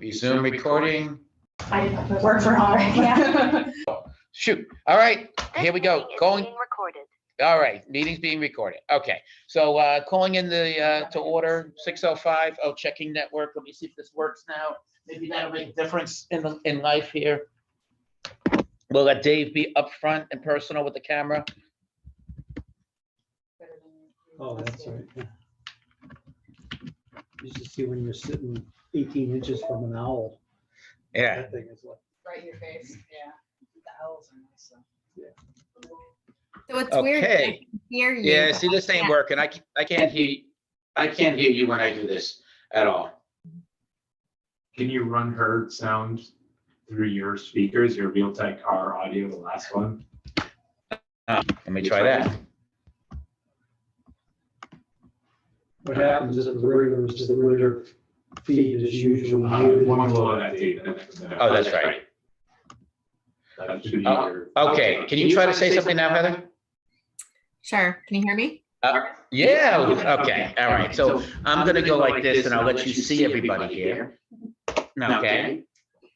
Resume recording. I work for hard, yeah. Shoot. All right, here we go. Going. Being recorded. All right, meeting's being recorded. Okay, so calling in the to order 6:05. Oh, checking network. Let me see if this works now. Maybe that'll make a difference in life here. We'll let Dave be up front and personal with the camera. Oh, that's right. Yeah. You should see when you're sitting 18 inches from an owl. Yeah. That thing is like, Right in your face, yeah. The owls are nice, so. So it's weird. I Okay. can hear you. Yeah. but See, this ain't can't- working. I can't hear. I can't hear you when I do this at all. Can you run her sound through your speakers, your Realtek R audio, the last one? Let me try that. what happens is the regular feed is usually. One below that date. Oh, that's right. That should be Oh, your. Okay, can you try to say something now, Heather? Sure. Can you hear me? Yeah, okay, all right. So I'm gonna go like this and I'll let you see everybody here. Okay.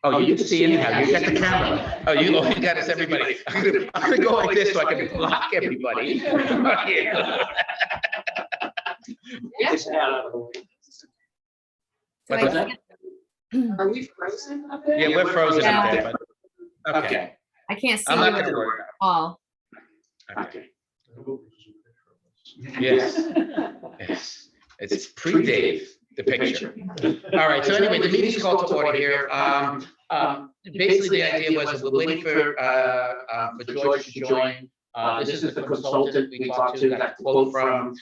Oh, you can see anyhow. You got the camera. Oh, you got us, everybody. I'm gonna go like this so I can block everybody. Yes. So What I was that? can't- Are we frozen up there? Yeah, we're frozen up Yeah. there, but, okay. I can't see I'm you not at gonna worry all. about it. Okay. Yes, yes. It's pre-Dave, the picture. All right, so anyway, the meeting's called to order here. Basically, the idea was we're waiting for George to join. This is the consultant we talked to, got a quote from,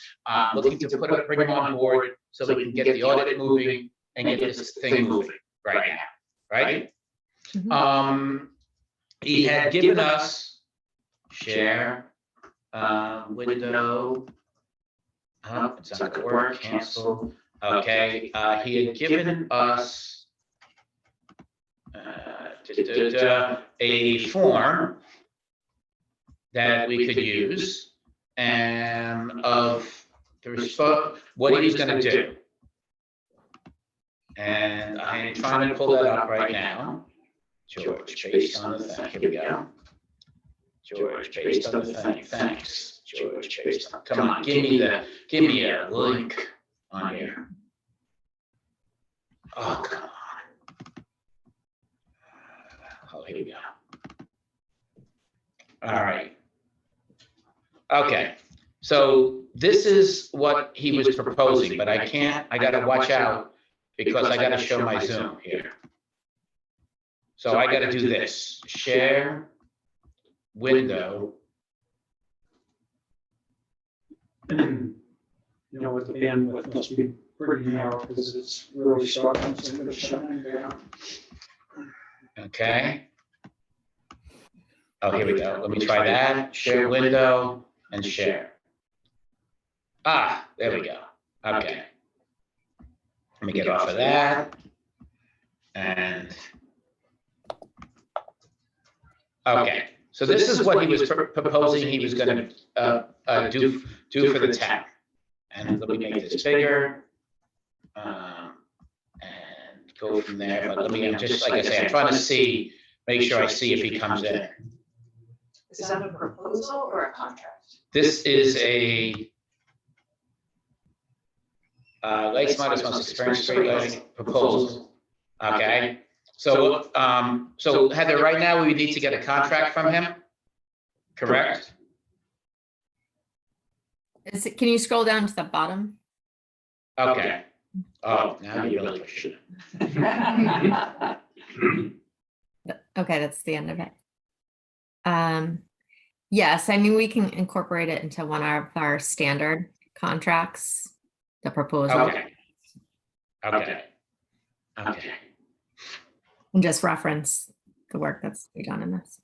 looking to bring him on board so we can get the audit moving and get this thing moving right now, right? Mhm. He had given us share, window. It's not gonna work, cancel. Okay, he had given us a form that we could use and of the what he was gonna do. And I am trying to pull that up right now. George, based on the thing, here we go. George, based on the thing, thanks. George, based on, come on, give me a link on here. Oh, come on. Oh, here we go. All right. Okay, so this is what he was proposing, but I gotta watch out because I gotta show my Zoom here. So I gotta do this, share, window. You know, with the bandwidth must be pretty narrow because it's really starting to shine down. Okay. Oh, here we go. Let me try that. Share window and share. Ah, there we go. Okay. Let me get off of that. And. Okay, so this is what he was proposing he was gonna do for the town. And let me make this bigger. And go from there, but let me, I'm just, like I say, I'm trying to make sure I see if he comes in. Is that a proposal or a contract? This is a Lakes Modest Most Experienced Great Lighting proposal, okay? So, so Heather, right now, we need to get a contract from him, correct? Can you scroll down to the bottom? Okay. Oh, now you really push it. Okay, that's the end of it. Yes, I mean, we can incorporate it into one of our standard contracts, the proposal, Okay. Okay. Okay. and just reference the work that's to be done in this.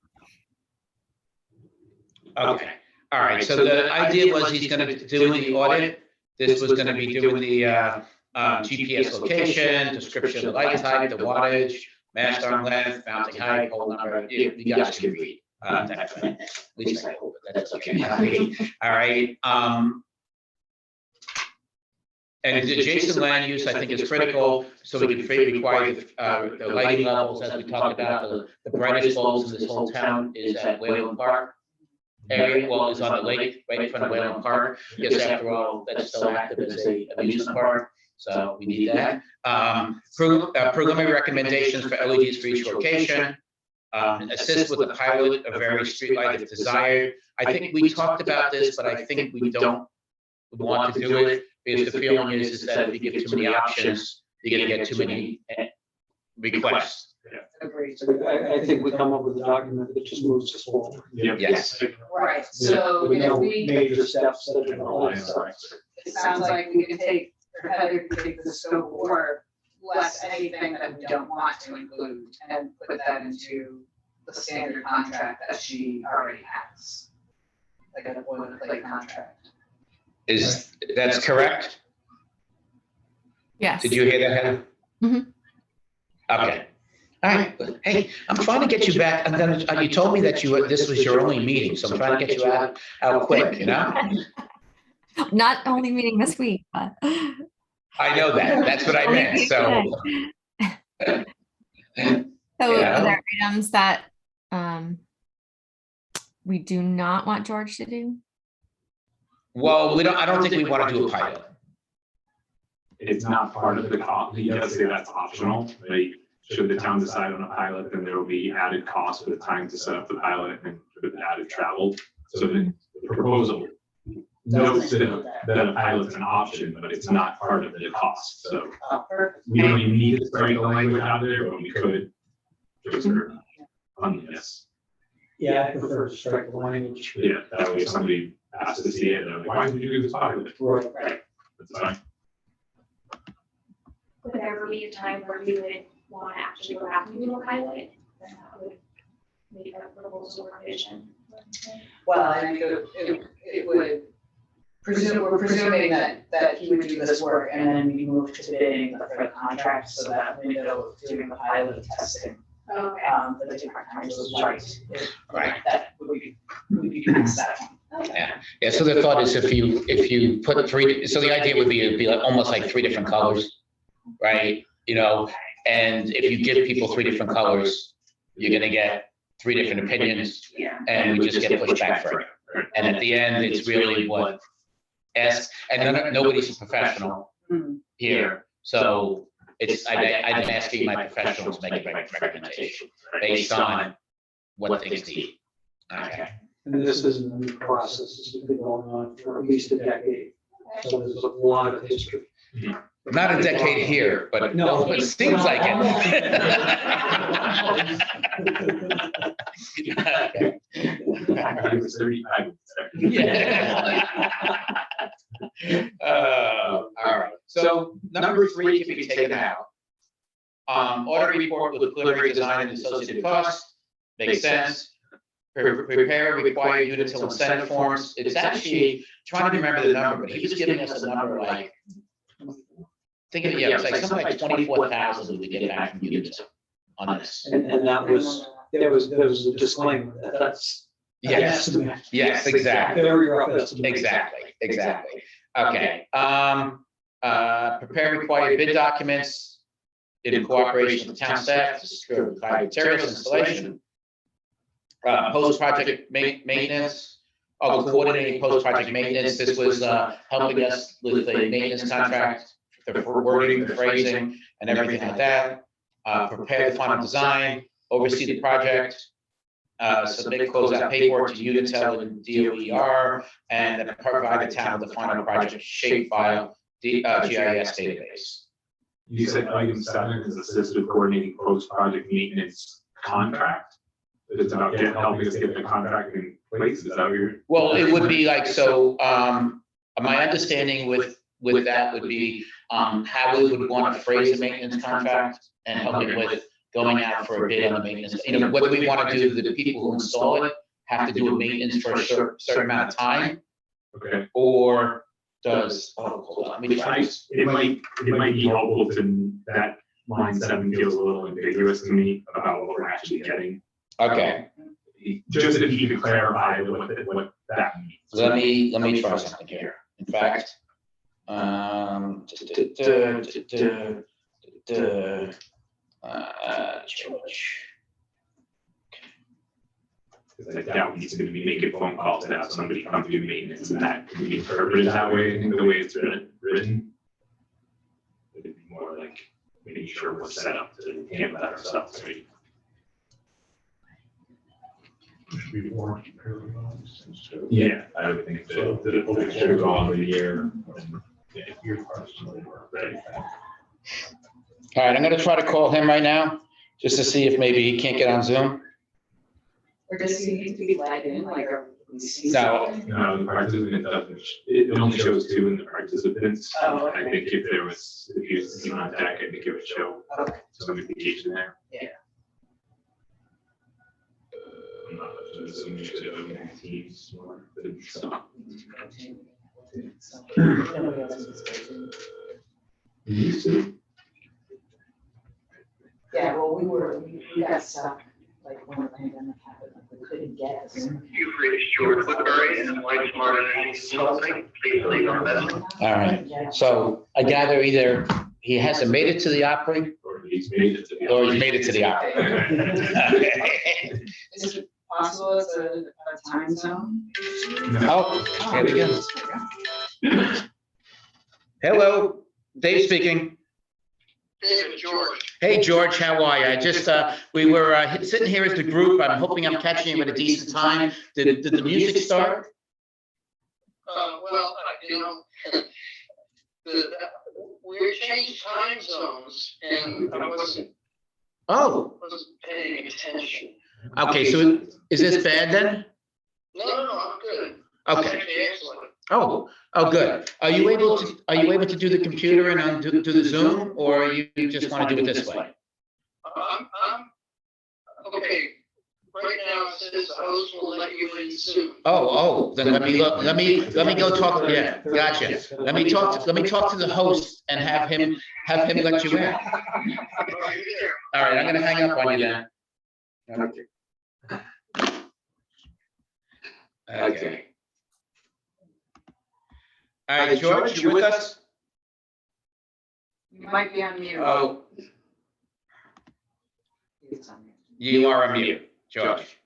Okay, all right, so the idea was he's gonna be doing the audit. This was gonna be doing the GPS location, description of the light type, the wattage, mast arm length, mounting height, pole number, you guys can read. That thing. At least I hope, but that's okay. All right, And the adjacent land use, I think, is critical, so we can require the lighting levels, as we talked about, the brightest bulbs in this whole town is at Whalen Park area, well, is on the lake, right in front of Whalen Park. Yes, after all, that's still active as a amusement park, so we need that. Preliminary recommendations for LEDs for each location. Assist with the pilot of various streetlight if desired. I think we talked about this, but I think we don't want to do it, because the feeling is that if you give too many options, you're gonna get too many requests. Agreed. So I think we come up with a document that just moves us forward. Yes. Right, so We if know we, major steps that are gonna hold us up. it sounds like we can take, or Heather can take the scope or less anything that we don't want to include and put that into the standard contract that she already has. Like a boilerplate contract. That's correct? Yes. Did you hear that, Heather? Mhm. Okay. All right, good. Hey, I'm trying to get you back, and then you told me that this was your only meeting, so I'm trying to get you out quick, you know? Not only meeting this week, but. I know that, that's what I Only meant, meeting so. today. So Yeah. are there items that we do not want George to do? Well, I don't think we want to do a pilot. It's not part of the cost. He does say that's optional. Like, should the town decide on a pilot, then there will be added cost for the time to set up the pilot and for the added travel. So the proposal notes that a pilot's an option, but it's not part of the cost. So we don't even need to strike the language out there, but we could just on this. Yeah, I prefer to strike the language. Yeah, that way if somebody has to see it, they're like, why did you do this pilot? Right. That's fine. Would there ever be a time where we would want to actually go out and do a pilot? Then that would make a proposal revision. Well, I think it would we're presuming that he would do this work and then we move to bidding for the contract, so that window of doing the pilot testing, Okay. for the different kinds of light. Right. That would be past that. Okay. Yeah, so the thought is if you put three, so the idea would be, it'd be like almost like three different colors, right? You know, and if you give people three different colors, you're gonna get three different opinions, Yeah. and we just get pushed back for it. And at the end, it's really what and nobody's a professional Hmm. here, so I'm asking my professional to make a recommendation based on what things need. Okay. And this isn't a new process. This has been going on for at least a decade. So there's a lot of history. Not a decade here, but No. it seems like it. Okay. I was 35. Yeah. All right, so number 3 can be taken out. Audit report with preliminary design and associated costs, makes sense. Prepare required Unitil incentive forms. It's actually, trying to remember the number, but he was giving us a number like, it's like something like 24,000 we get back from Unitil on this. And that was, there was a disclaimer that that's. an Yes, estimate. yes, exactly. Very rough estimate. Exactly. Okay, prepare required bid documents in cooperation with town staff to secure required materials installation. Post-project maintenance, coordinating post-project maintenance. This was helping us with the maintenance contract, the wording, the phrasing, and everything like that. Prepare the final design, oversee the project, submit closeout paperwork to Unitil and DOER, and then provide the town with the final project shapefile, GIS database. You said item 7 is assist with coordinating post-project maintenance contract. It's about helping us get the contract in place. Is that what you're? Well, it would be like, so, my understanding with that would be, how we would want to phrase a maintenance contract and helping with going out for a bid on the maintenance. You know, whether we want to do the people who install it have to do a maintenance for a certain amount of time, Okay. or does, hold on, let me try. It might be helpful to, that line 7 feels a little ambiguous to me about what we're actually getting. Okay, Just if you could clarify what that means. let me try something here. In fact, George. Because I doubt he's gonna be making phone calls to have somebody come do maintenance, and that can be interpreted that way, I think the way it's written. It'd be more like making sure we're set up to handle that ourselves, right? Should be more comparing all these things too. Yeah, I would think so, that if it should go on the year, If your personally were right? All right, I'm gonna try to call him right now, just to see if maybe he can't get on Zoom. Or does he need to be let in, like, or we see? No. No, the participant doesn't, it only shows two in the participants. Oh, okay. I think if there was, if you was on deck, I think it would show Okay. some indication there. Yeah. I'm not assuming it should have been Teams more than some. Yeah, well, we got stuck, like, when the pandemic happened, like, we couldn't get Zoom. You've reached George Woodbury and White Smart Energy Consulting. Please leave a message. All right, so I gather either he hasn't made it to the Opry, Or he's made it to the. or he's made it to the Opry. Is it possible it's a time zone? Oh, here we go. Hello, Dave speaking. David George. Hey, George, how are you? I just, we were sitting here as the group. I'm hoping I'm catching you at a decent time. Did the music start? Well, you know, we changed time zones and I wasn't Oh, paying attention. okay, so is this bad then? No, I'm good. Okay. Actually, excellent. Oh, good. Are you able to do the computer and do the Zoom, or you just want to do it this way? I'm, okay. Right now it says the host will let you in soon. Oh, then let me look, let me go talk, yeah, gotcha. Let me talk to the host and have him let you in. Are you there? All right, I'm gonna hang up on you then. Okay. All right, George, you with us? You might be on mute. Oh, He's on mute. you are on mute, George.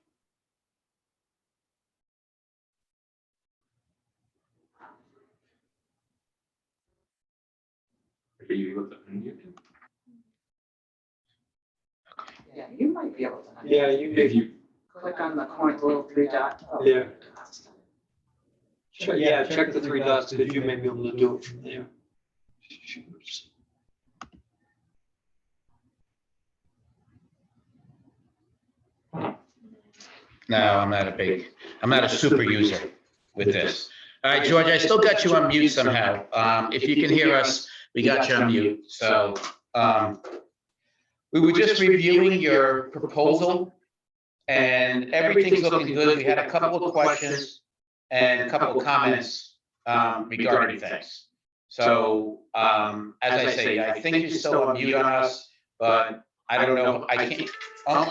Are you able to unmute him? Yeah, you might be able to. Yeah, If you, Click on the corner, little three dot. Oh. Yeah. Check the three dots, because you may be able to do it from there. No, I'm not a super user with this. All right, George, I still got you on mute somehow. If you can hear us, we got you on mute. So, we were just reviewing your proposal and everything's looking good. We had a couple of questions and a couple of comments, regarding things. So, as I say, I think you're still on mute on us, but I don't know, I can't. Oh,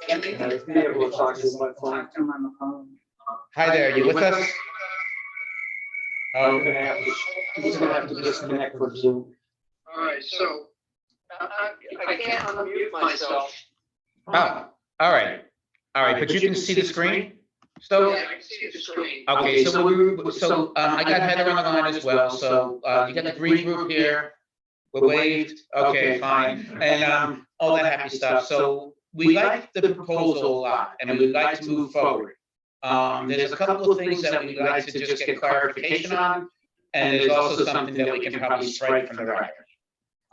Be able to talk to my phone. Talk to him on the phone. hi there, you with us? I'm Oh, gonna have to, he's gonna have to disconnect from Zoom. All right, so I can't unmute myself. oh, all right, but you can see the screen still? Yeah, I can see the screen. Okay, so I got Heather on the line as well, so, you got the green group here. We're waived, okay, fine, and, all that happy stuff, so we like the proposal a lot, and we'd like to move forward. There's a couple of things that we'd like to just get clarification on, and there's also something that we can probably strike from the record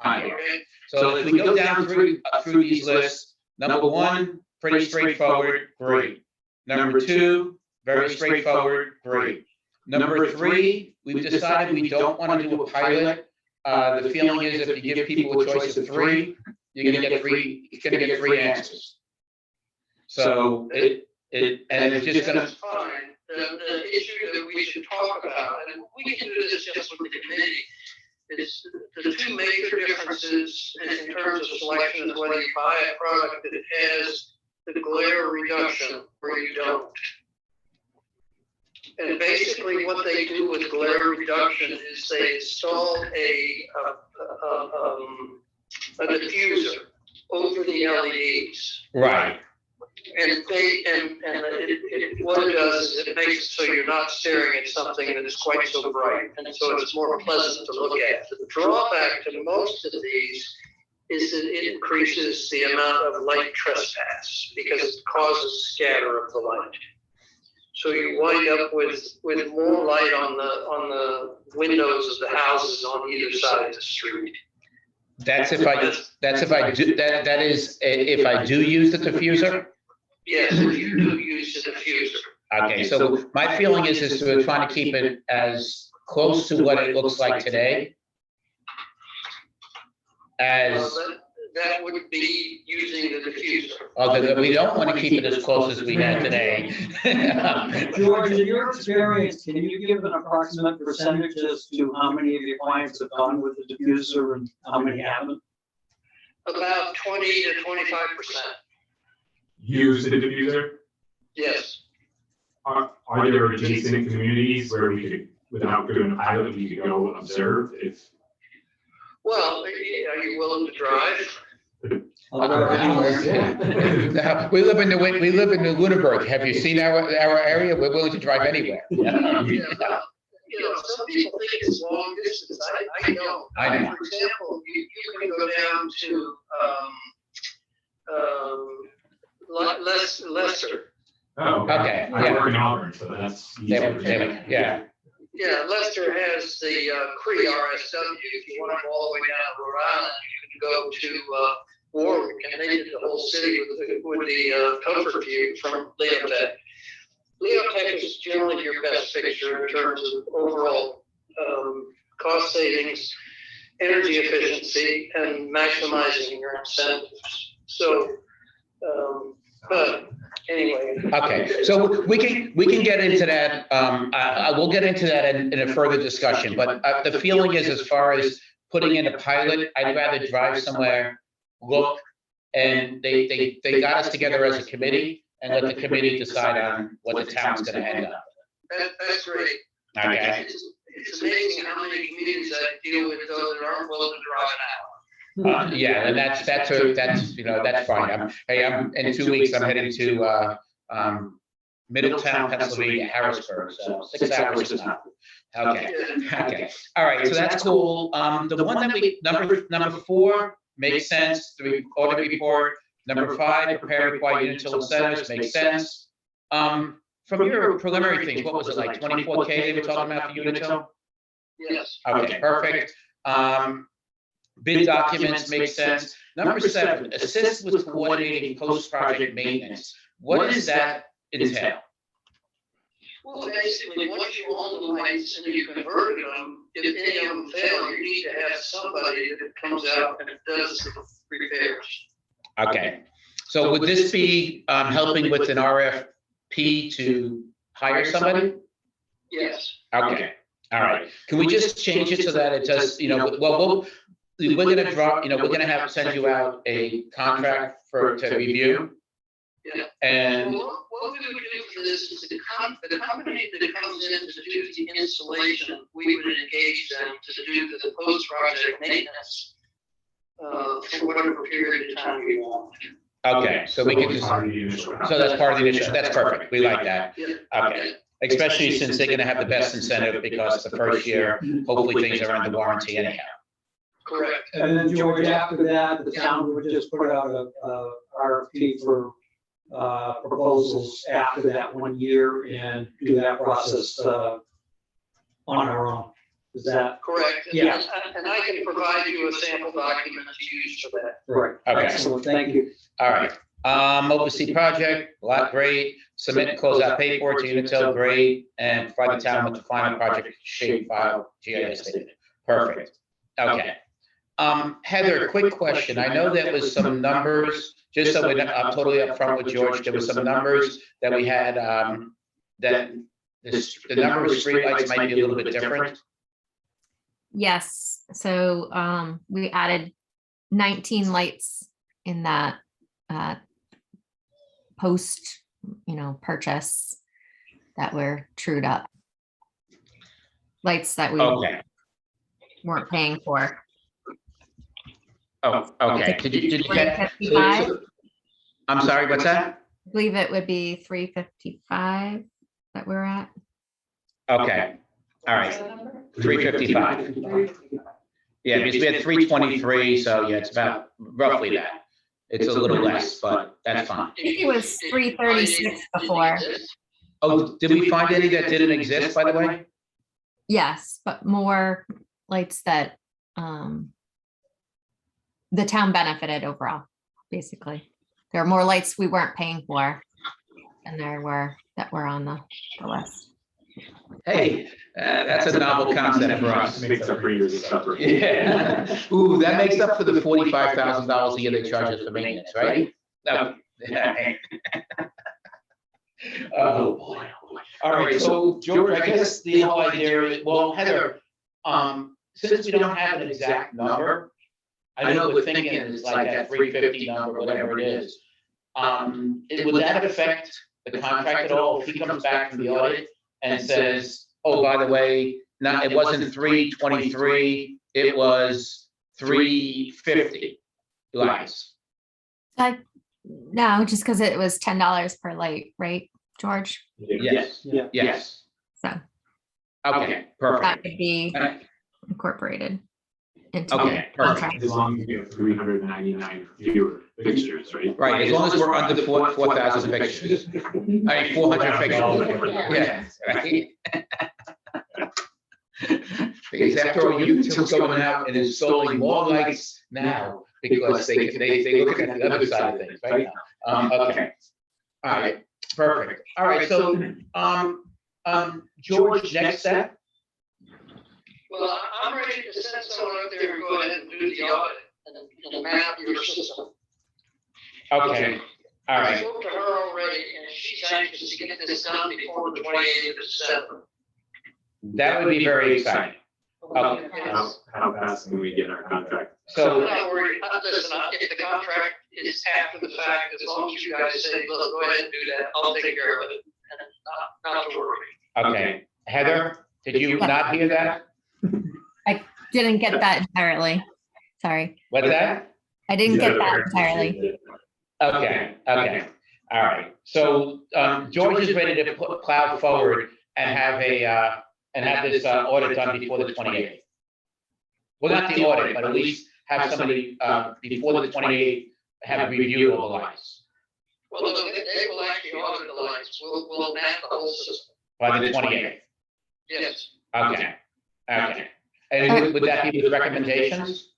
on here. Okay. So if we go down through these lists, number one, pretty straightforward, great. Number two, very straightforward, great. Number three, we've decided we don't want to do a pilot. The feeling is if you give people a choice of three, you're gonna get three answers. So and it's just gonna, That's fine. The issue that we should talk about, and we can do this just with the committee, is the two major differences in terms of selection is whether you buy a product that has the glare reduction or you don't. And basically what they do with glare reduction is they install a diffuser over the LEDs. Right. And what it does is it makes it so you're not staring at something that is quite so bright, and so it's more pleasant to look at. The drawback to most of these is that it increases the amount of light trespass because it causes scatter of the light. So you wind up with more light on the windows of the houses on either side of the street. That is if I do use the diffuser? Yes, if you do use the diffuser. Okay, so my feeling is we're trying to keep it as close to what it looks like today as, That would be using the diffuser. although we don't want to keep it as close as we had today. George, in your experience, can you give an approximate percentage as to how many of your clients have gone with the diffuser and how many haven't? About 20 to 25%. Use the diffuser. Yes. Are there adjacent communities where we could, without doing a pilot, we could go observe if? Well, are you willing to drive? We live in the Lunenburg. Have you seen our area? We're willing to drive anywhere. Yeah. You know, some people think it's long distance. I don't. I know. For example, you can go down to Leicester. Oh, Okay, I yeah. work in Auburn, so that's. Yeah, Yeah, Leicester has the Cree RSW. If you want to go all the way down to Rhode Island, you can go to Warwick, and they did the whole city with the comfort view from Leotech. Leotech is generally your best picture in terms of overall cost savings, energy efficiency, and maximizing your incentives. So, but anyway. okay, so we can get into that, I will get into that in a further discussion, but the feeling is, as far as putting in a pilot, I'd rather drive somewhere, look, and they got us together as a committee, and let the committee decide on what the town's gonna end up. That's great. Okay, It's amazing how many communities I deal with though that aren't willing to drive an hour. yeah, and that's, that's fine. I'm, in 2 weeks, I'm heading to, Middletown, Pennsylvania, Harrisburg, so 6 hours is not. Okay, okay, all right, so that's cool. The one that number 4 makes sense, the audit report. Number 5, prepare required Unitil incentives, makes sense. From your preliminary things, what was it, like 24K they were talking about for Unitil? Yes. Okay, perfect. Bid documents make sense. Number 7, assist with coordinating post-project maintenance. What does that entail? Well, basically, once you own the lights and you converted them, if any of them fail, you need to have somebody that comes out and does the repairs. Okay, so would this be helping with an RFP to hire somebody? Yes. Okay, all right. Can we just change it so that it does, we're gonna drop, we're gonna send you out a contract to review? Yeah. And, Well, what we would do for this is the company that comes in to do the installation, we would engage them to do the post-project maintenance for whatever period of time you want. okay, so we can just, Part of the initial so that's part of the initiative, that's perfect, we like that. Yeah. Okay, especially since they're gonna have the best incentive because the first year, hopefully things are under warranty anyhow. Correct. And then George, after that, the town would just put out a RFP for proposals after that 1 year and do that process on our own. Is that Correct. Yeah. And I can provide you a sample document to use for that. right? Okay. Excellent, thank you. All right, oversee project, lot great, submit and close out paperwork to Unitil, great, and provide the town with the final project shape file, GIS statement, perfect, okay. Heather, quick question, I know there was some numbers, just so I'm totally upfront with George, there was some numbers that we had, that the number of streetlights might be a little bit different. Yes, so we added 19 lights in that post, purchase that were trued up. Lights that we Okay. weren't paying for. Oh, okay. Did you get? 355? I'm sorry, what's that? I believe it would be 355 that we're at. Okay, all right, 355. Yeah, because we had 323, so yeah, it's about roughly that. It's a little less, but that's fine. I think it was 336 before. Oh, did we find any that didn't exist, by the way? Yes, but more lights that the town benefited overall, basically. There are more lights we weren't paying for than there were that were on the list. Hey, that's a novel concept for us. Makes up for years of suffering. Yeah. Ooh, that makes up for the $45,000 a year they charge us for maintenance, right? No. Oh, boy. All right, so George, I guess the whole idea is, well, Heather, since we don't have an exact number, I know we're thinking it's like that 350 number, whatever it is. Would that affect the contract at all if he comes back from the audit and says, oh, by the way, no, it wasn't 323, it was 350 lights? No, just because it was $10 per light, right, George? Yes, Yeah. yes. So Okay, that perfect. could be Uh, incorporated into Okay, the perfect. contract. As long as you have 399 fewer fixtures, right? Right, as long as we're under 4,000 fixtures. I mean, 400 fixtures. Yeah, right. Because after all, Util's going out and installing more lights now because they look at the other side of things, right? Okay. All right, perfect. All right, so, George, next step? Well, I'm ready to send someone out there and go ahead and do the audit and map your system. Okay, all I right. spoke to her already, and she's anxious to get this done before the 28th of December. That would be very exciting. Okay. How fast can we get our contract? I'm So, not worried, listen, if the contract is after the fact, as long as you guys say, look, go ahead and do that, I'll take care of it, and not to worry. okay, Heather, did you not hear that? Didn't get that entirely. Sorry. What's that? I didn't get that entirely. Okay, okay, all right. So, George is ready to plow forward and have this audit done before the 28th. Well, not the audit, but at least have somebody, before the 28th, have a review of the lights Well, they will actually audit the lights, we'll map the whole system, by the 28th. yes. Okay, okay. And would that be with recommendations?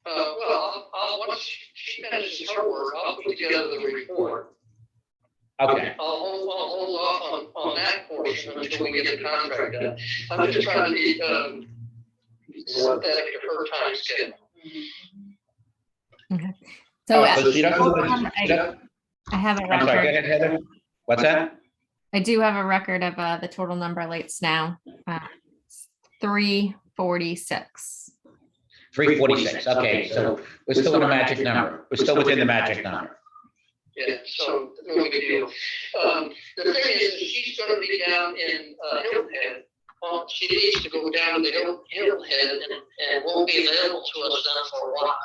Well, once she finishes her work, I'll put together the report. Okay, I'll hold off on that portion until we get the contract done. I'm just trying to be, sympathetic to her time schedule. So so she doesn't, I have a I'm sorry, go record. ahead, Heather. What's that? I do have a record of the total number of lights now. 346. 346, okay, so we're still in a magic number. We're still within the magic number. Yeah, so no big deal. The thing is, she's gonna be down in, Hilton Head. Well, she needs to go down to Hilton Head and won't be available to us then for a while.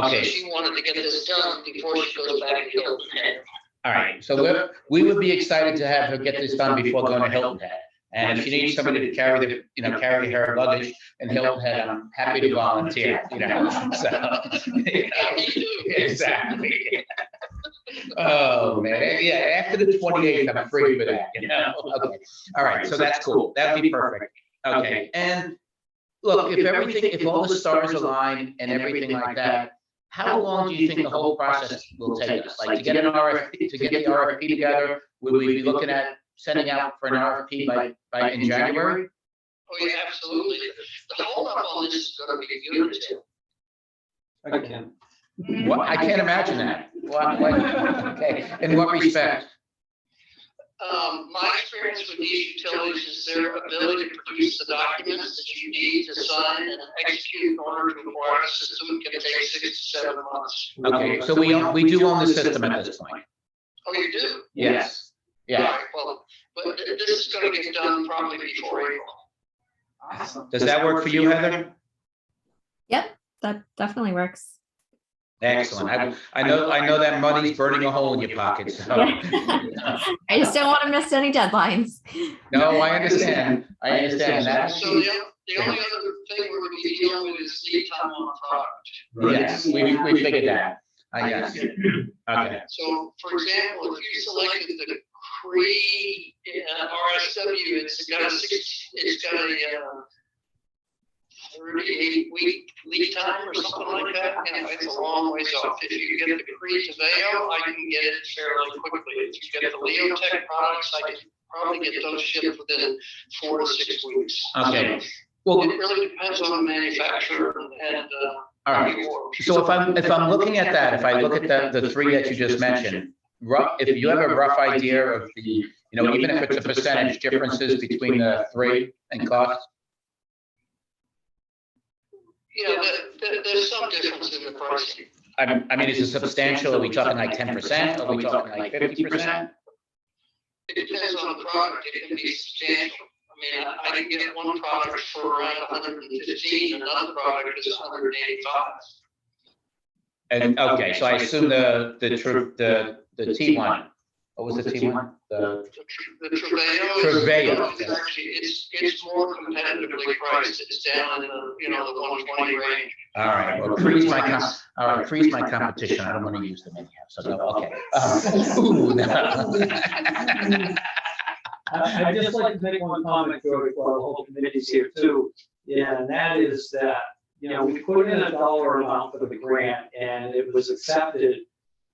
Okay, So she wanted to get this done before she goes back to Hilton Head. all right, so we would be excited to have her get this done before going to Hilton Head. And if she needs somebody to carry carry her luggage in Hilton Head, I'm happy to volunteer, so. Exactly. Oh, man, yeah, after the 28th, I'm free for that, okay, all right, so that's cool, that'd be perfect, okay, and look, if all the stars align and everything like that, how long do you think the whole process will take us? Like, to get an RFP, to get the RFP together, would we be looking at sending out for an RFP by in January? Oh, yeah, absolutely. The holdup on this is gonna be Unitil. I can. What, I can't imagine that. Okay, in what respect? My experience with these utilities is their ability to produce the documents that you need to sign and execute in order to acquire a system can take 6 to 7 months. Okay, so we do own the system at this point. Oh, you do? Yes, Yeah. Right, well, but this is gonna get done probably before April. Awesome. Does that work for you, Heather? That definitely works. Excellent. I know that money's burning a hole in your pocket, so. I just don't want to miss any deadlines. No, I understand. I understand that. So the only other thing we're gonna be dealing with is lead time on product. Yes, we figured that. I guess. Okay. So, for example, if you selected the Cree RSW, it's got a 38-week lead time or something like that. You know, it's a long ways off. If you get the Cree Taveo, I can get it fairly quickly. If you get the Leotech products, I can probably get those shipped within 4 to 6 weeks. Okay. It Well, really depends on the manufacturer and all right. So if I'm looking at that, if I look at the three that you just mentioned, if you have a rough idea of the, even if it's a percentage differences between the three and cost? Yeah, there's some difference in the pricing. I mean, is it substantial? Are we talking like 10%? Are we talking like 50%? It depends on the product. It can be substantial. I mean, I can get one product for around 115, another product is 185. And, okay, so I assume the T1, what was the T1? The The Treveo. Treveo. Is actually, it's more competitively priced. It's down in the 120 range. All right, well, freeze my competition. I don't want to use them anyhow, so no, okay. Ooh, no. I'd just like to make one comment, George, while the whole committee's here too. Yeah, and that is that, we put in a dollar amount for the grant and it was accepted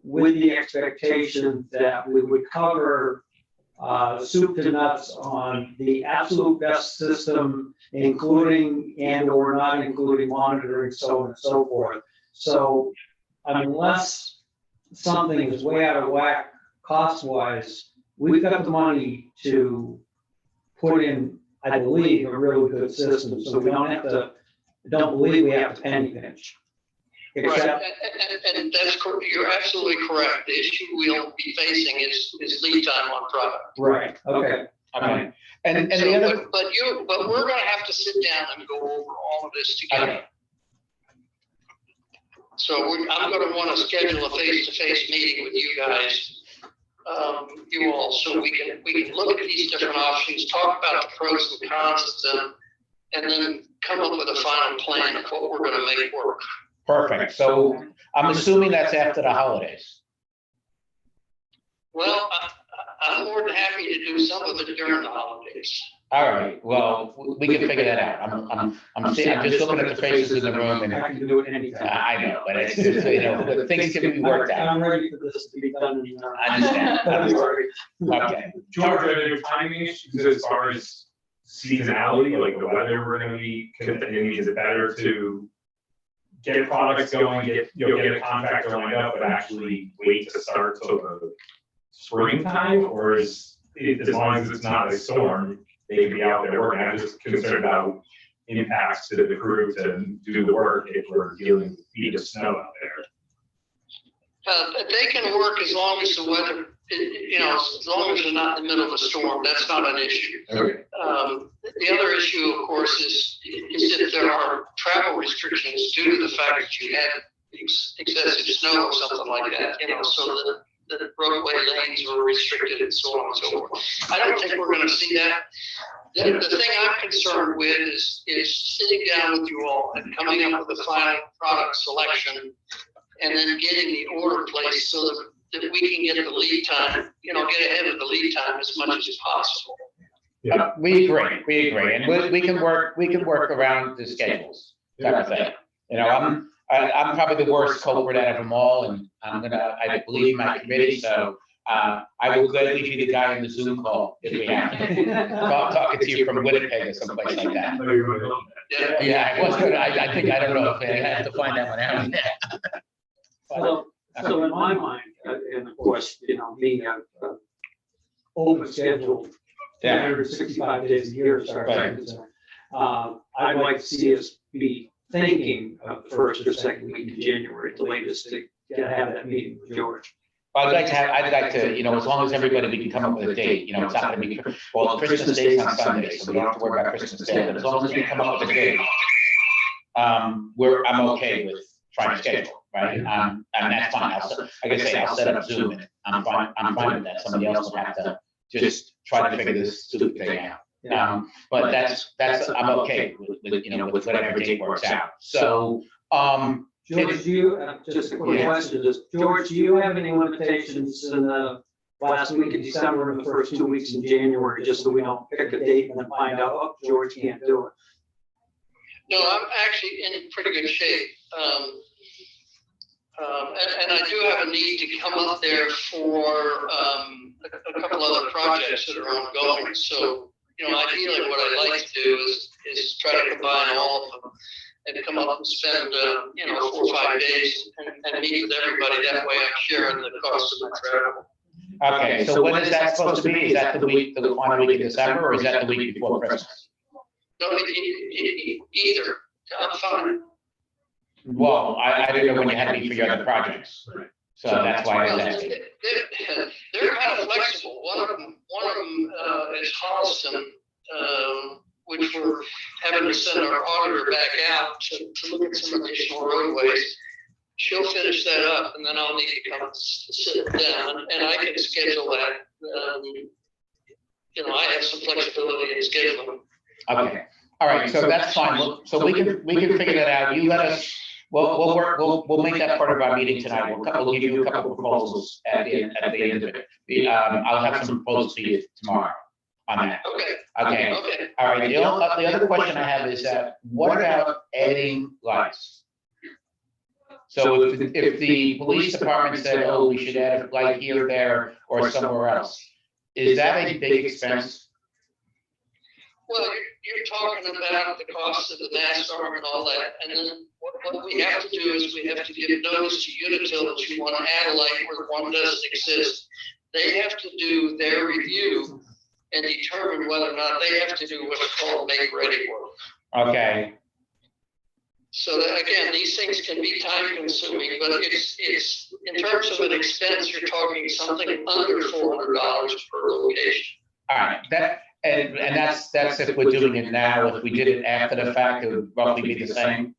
with the expectation that we would cover soup to nuts on the absolute best system, including and or not including monitoring, so on and so forth. So unless something is way out of whack cost-wise, we've got the money to put in, I believe, a really good system, so we don't believe we have to penny pinch. Right, Except, and that's correct. You're absolutely correct. The issue we'll be facing is lead time on product. right, okay. Okay. And So, the other, but we're gonna have to sit down and go over all of this together. okay, So I'm gonna wanna schedule a face-to-face meeting with you guys, you all, so we can look at these different options, talk about the pros and cons of them, and then come up with a final plan of what we're gonna make work. perfect. So I'm assuming that's after the holidays. Well, I'm more than happy to do some of it during the holidays. All right, well, we can figure that out. I'm just looking at the faces in the room and I can do it anytime. I know, but it's just, but things can be worked out. I'm ready for this to be done in I understand. February. Okay, George, are there timing issues as far as seasonality, like the weather we're gonna be contending? Is it better to get products going, get a contractor lined up, but actually wait to start till the springtime? Or is it, as long as it's not a storm, they can be out there working? I'm just concerned about impacts to the crew to do the work if we're dealing with feet of snow out there. They can work as long as the weather, as long as they're not in the middle of a storm. That's not an issue. okay, The other issue, of course, is if there are travel restrictions due to the fact that you had excessive snow or something like that, so that the roadway lanes were restricted and so on and so forth. I don't think we're gonna see that. The thing I'm concerned with is sitting down with you all and coming up with a final product selection and then getting the order placed so that we can get the lead time, get ahead of the lead time as much as possible. we agree, and we can work around the schedules, type of thing. I'm probably the worst culprit out of them all, and I believe my committee, so I will gladly be the guy in the Zoom call if we have to. Talking to you from Winnipeg or someplace like that. Yeah. Yeah, I was good. I think, I don't know if I have to find that one out. So in my mind, and of course, being a open schedule, 365 days a year, as far as I'm concerned, I'd like to see us be thinking of the first or second week in January, at the latest, to have that meeting with George. I'd like to, as long as everybody, we can come up with a date, it's not gonna be, well, Christmas Day's on Sunday, so we don't have to worry about Christmas Day, but as long as we come up with a date. I'm okay with trying to schedule, right? And that's fine. Like I say, I'll set up Zoom and I'm fine with that. Somebody else will have to just try to figure this stupid thing out. But that's, I'm okay with with whatever date works out. So, George, do you, just a quick question, George, do you have any limitations in the last week of December and the first 2 weeks in January, just so we don't pick a date and then find out, oh, George can't do it? No, I'm actually in pretty good shape. And I do have a need to come up there for a couple other projects that are ongoing. So, ideally what I'd like to do is try to combine all of them and come up and spend, 4 or 5 days and meet with everybody. That way I'm sharing the cost of my travel. okay, so when is that supposed to be? Is that the final week of December, or is that the week before Christmas? No, either. I'm fine. Well, I didn't know when you had to be for your other projects, so that's why I was Well, asking. they're kind of flexible. One of them is Holliston, which we're having to send our auditor back out to look at some additional roadways. She'll finish that up, and then I'll need to come sit down, and I can schedule that. I have some flexibility in scheduling. Okay, all right, so that's fine. So we can figure that out. You let us, we'll make that part of our meeting tonight. We'll give you a couple of proposals at the end of it. I'll have some proposals for you tomorrow on that. Okay. Okay, all right. The other question I have is that, what about adding lights? So if the police department said, oh, we should add a light here, there, or somewhere else, is that a big expense? Well, you're talking about the cost of the mass arm and all that, and then what we have to do is we have to give notice to Unitil that you want to add a light where one doesn't exist. They have to do their review and determine whether or not they have to do what's called make-ready work. Okay, So that, again, these things can be time consuming, but it's in terms of an expense, you're talking something under $400 per location. all right, and that's if we're doing it now. If we did it after the fact, it would roughly be the same.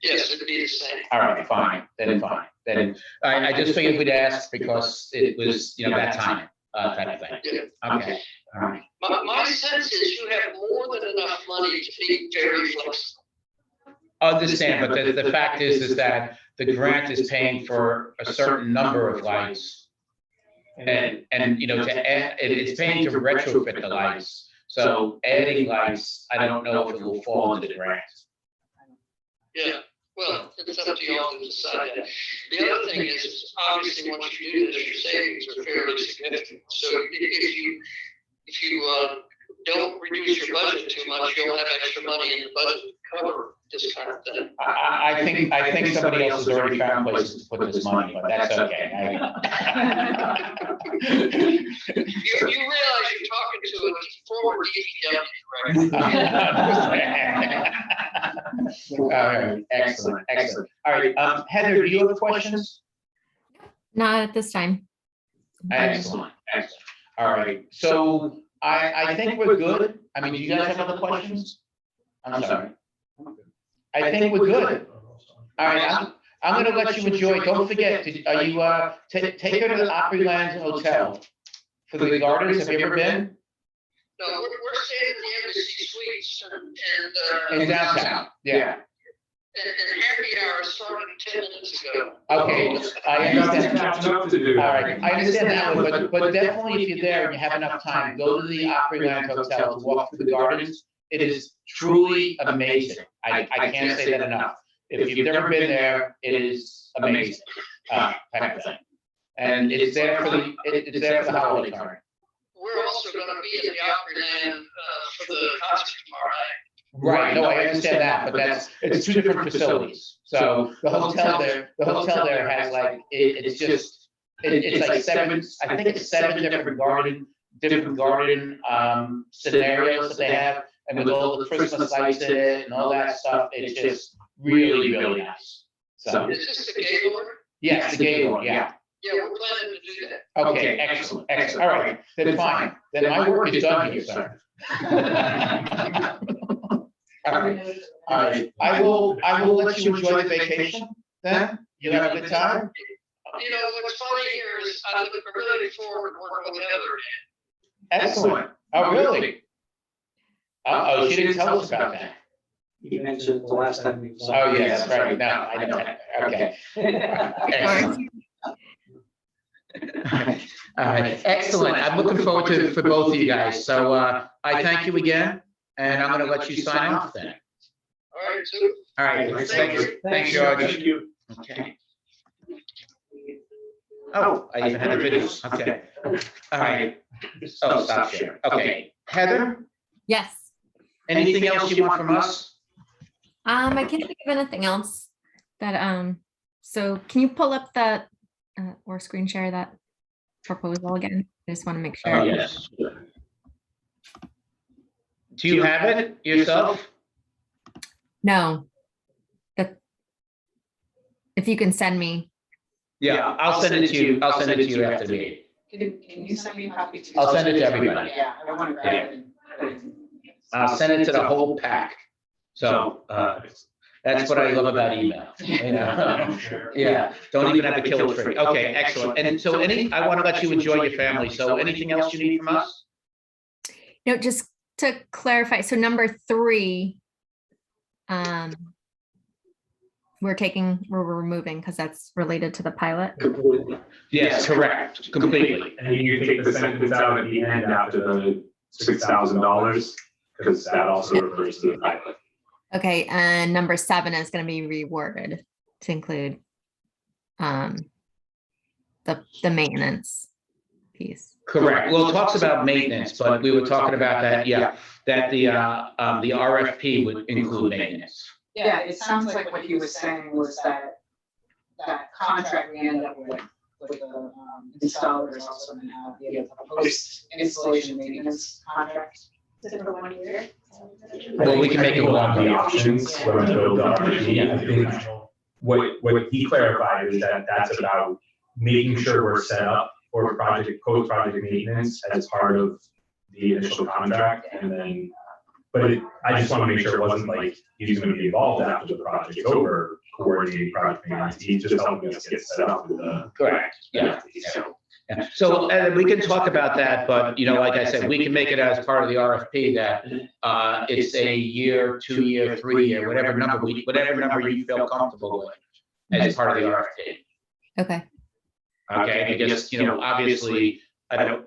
Yes, it'd be the same. All right, fine, then fine. Then I just figured we'd ask because it was, that time, type of thing. Yeah. Okay, all right. My sense is you have more than enough money to be very flexible. Understand, but the fact is that the grant is paying for a certain number of lights. And to add, it's paying to retrofit the lights. So adding lights, I don't know if it will fall into the grant. Yeah, well, it's up to y'all to decide that. The other thing is, obviously, once you do this, your savings are fairly significant. So if you don't reduce your budget too much, you'll have extra money in the budget to cover this kind of thing. I think somebody else has already found places to put this money, but that's okay. You realize you're talking to a former DPW director. All right, excellent. All right, Heather, do you have questions? Not at this time. Excellent. All right, so I think we're good. I mean, do you guys have other questions? I'm sorry. I think we're good. All right, I'm gonna let you enjoy. Don't forget, are you, take her to the Opryland Hotel for the gardens. Have you ever been? No, we're staying at the Embassy Suites and In downtown, yeah. And happy hour started 10 minutes ago. Okay, I understand. Catching up to do. All right, I understand that one, but definitely if you're there and you have enough time, go to the Opryland Hotel to walk through the gardens. It is truly amazing. I can't say that enough. If you've never been there, it is amazing, type of thing. And it's there for the holiday card. We're also going to be at the Opryland for the concert tomorrow night. Right, no, I understand that, but it's two different facilities. So the hotel there has like, it's like seven, I think it's 7 different garden scenarios that they have. And with all the Christmas lights in it and all that stuff, it's just really, really nice. So, Is this the Gaylord? yes, the Gaylord, yeah. Yeah, we're planning to do that. Okay, excellent, excellent. All right, then fine. Then my work is done here, sir. All right, all right. I will let you enjoy the vacation then. You have a good time? You know, what's funny here is I look really forward to working with Heather. Excellent. Oh, really? Oh, she didn't tell us about that. You mentioned the last time we. Oh, yes, right. No, I know that. Okay. Excellent. All right, excellent. I'm looking forward to, for both of you guys. So I thank you again, and I'm gonna let you sign off then. All right, so. All right, thank you. Thanks, George. Thank you. Okay. Oh, I even had the videos. Okay. All right. Oh, stop share. Okay. Heather, Yes. anything else you want from us? I can't think of anything else that, so can you pull up that, or screen share that proposal again? I just want to make sure. Oh, yes. Do you have it yourself? No. That, if you can send me, Yeah, I'll send it to you. I'll send it to you after the meeting. Can you send me a copy too? I'll send it to everybody. Yeah, I want to grab it and put it in. I'll send it to the whole pack. So that's what I love about email. You know? Yeah, don't even have to kill it free. Okay, excellent. And so I want to let you enjoy your family. So anything else you need from us? no, just to clarify, so number 3, we're removing because that's related to the pilot. Completely. Yes, correct, completely. And you take the sentence out at the end after the $6,000, because that also refers to the pilot. Okay, and number 7 is going to be reworded to include the maintenance piece. Correct. Well, it talks about maintenance, but we were talking about that, yeah, that the RFP would include maintenance. Yeah, it sounds like what he was saying was that contract we end up with the installer is also gonna have the post installation maintenance contract. Is it for 1 year? Well, we can make it We'll longer. have the options when the build RFP. I think what he clarified is that that's about making sure we're set up for post-project maintenance as part of the initial contract, and then, I just want to make sure it wasn't like he's going to be involved after the project's over, coordinating project maintenance. He's just helping us get set up with the. Correct, yeah. Yeah. So we can talk about that, but like I said, we can make it as part of the RFP that it's a year, 2 year, 3 year, whatever number you feel comfortable with as part of the RFP. Okay. Okay, because obviously,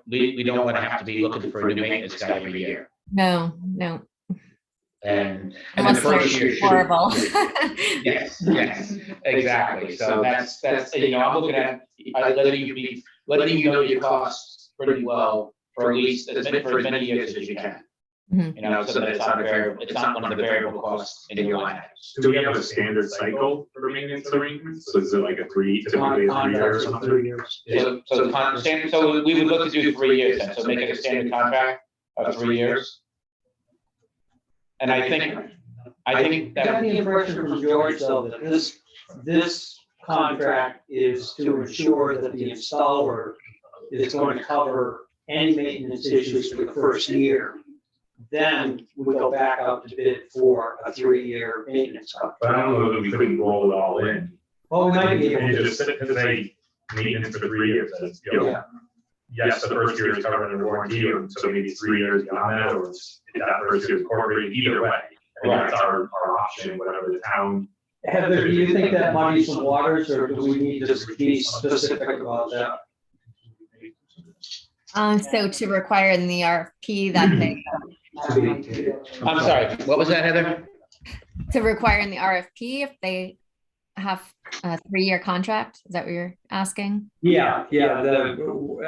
we don't want to have to be looking for a new maintenance guy every year. No. And the Unless first they're year should. horrible. Yes, exactly. So that's, I'm looking at, letting you know your costs pretty well for at least as many years as you can. Mhm. So that it's not one of the variable costs in your line items. Do we have a standard cycle for maintenance arrangements? So is it like typically a 3 year or something? 3 years. So we would look to do 3 years then, so make it a standard contract of 3 years. And I think I got that, the impression from George though that this contract is to ensure that the installer is going to cover any maintenance issues for the first year. Then we go back out to bid for a 3-year maintenance contract. But I don't know that we couldn't roll it all in. Well, we might be able And to. just say maintenance for 3 years, that's, Yeah. yes, the first year is covered under warranty, or so maybe it's 3 years beyond that, or it's that first year is incorporated, either way. I think that's our option, whatever the town. Heather, do you think that muddies some waters, or do we need to be specific about that? So to require in the RFP that they, I'm sorry, what was that, Heather? to require in the RFP if they have a 3-year contract, is that what you're asking? Yeah,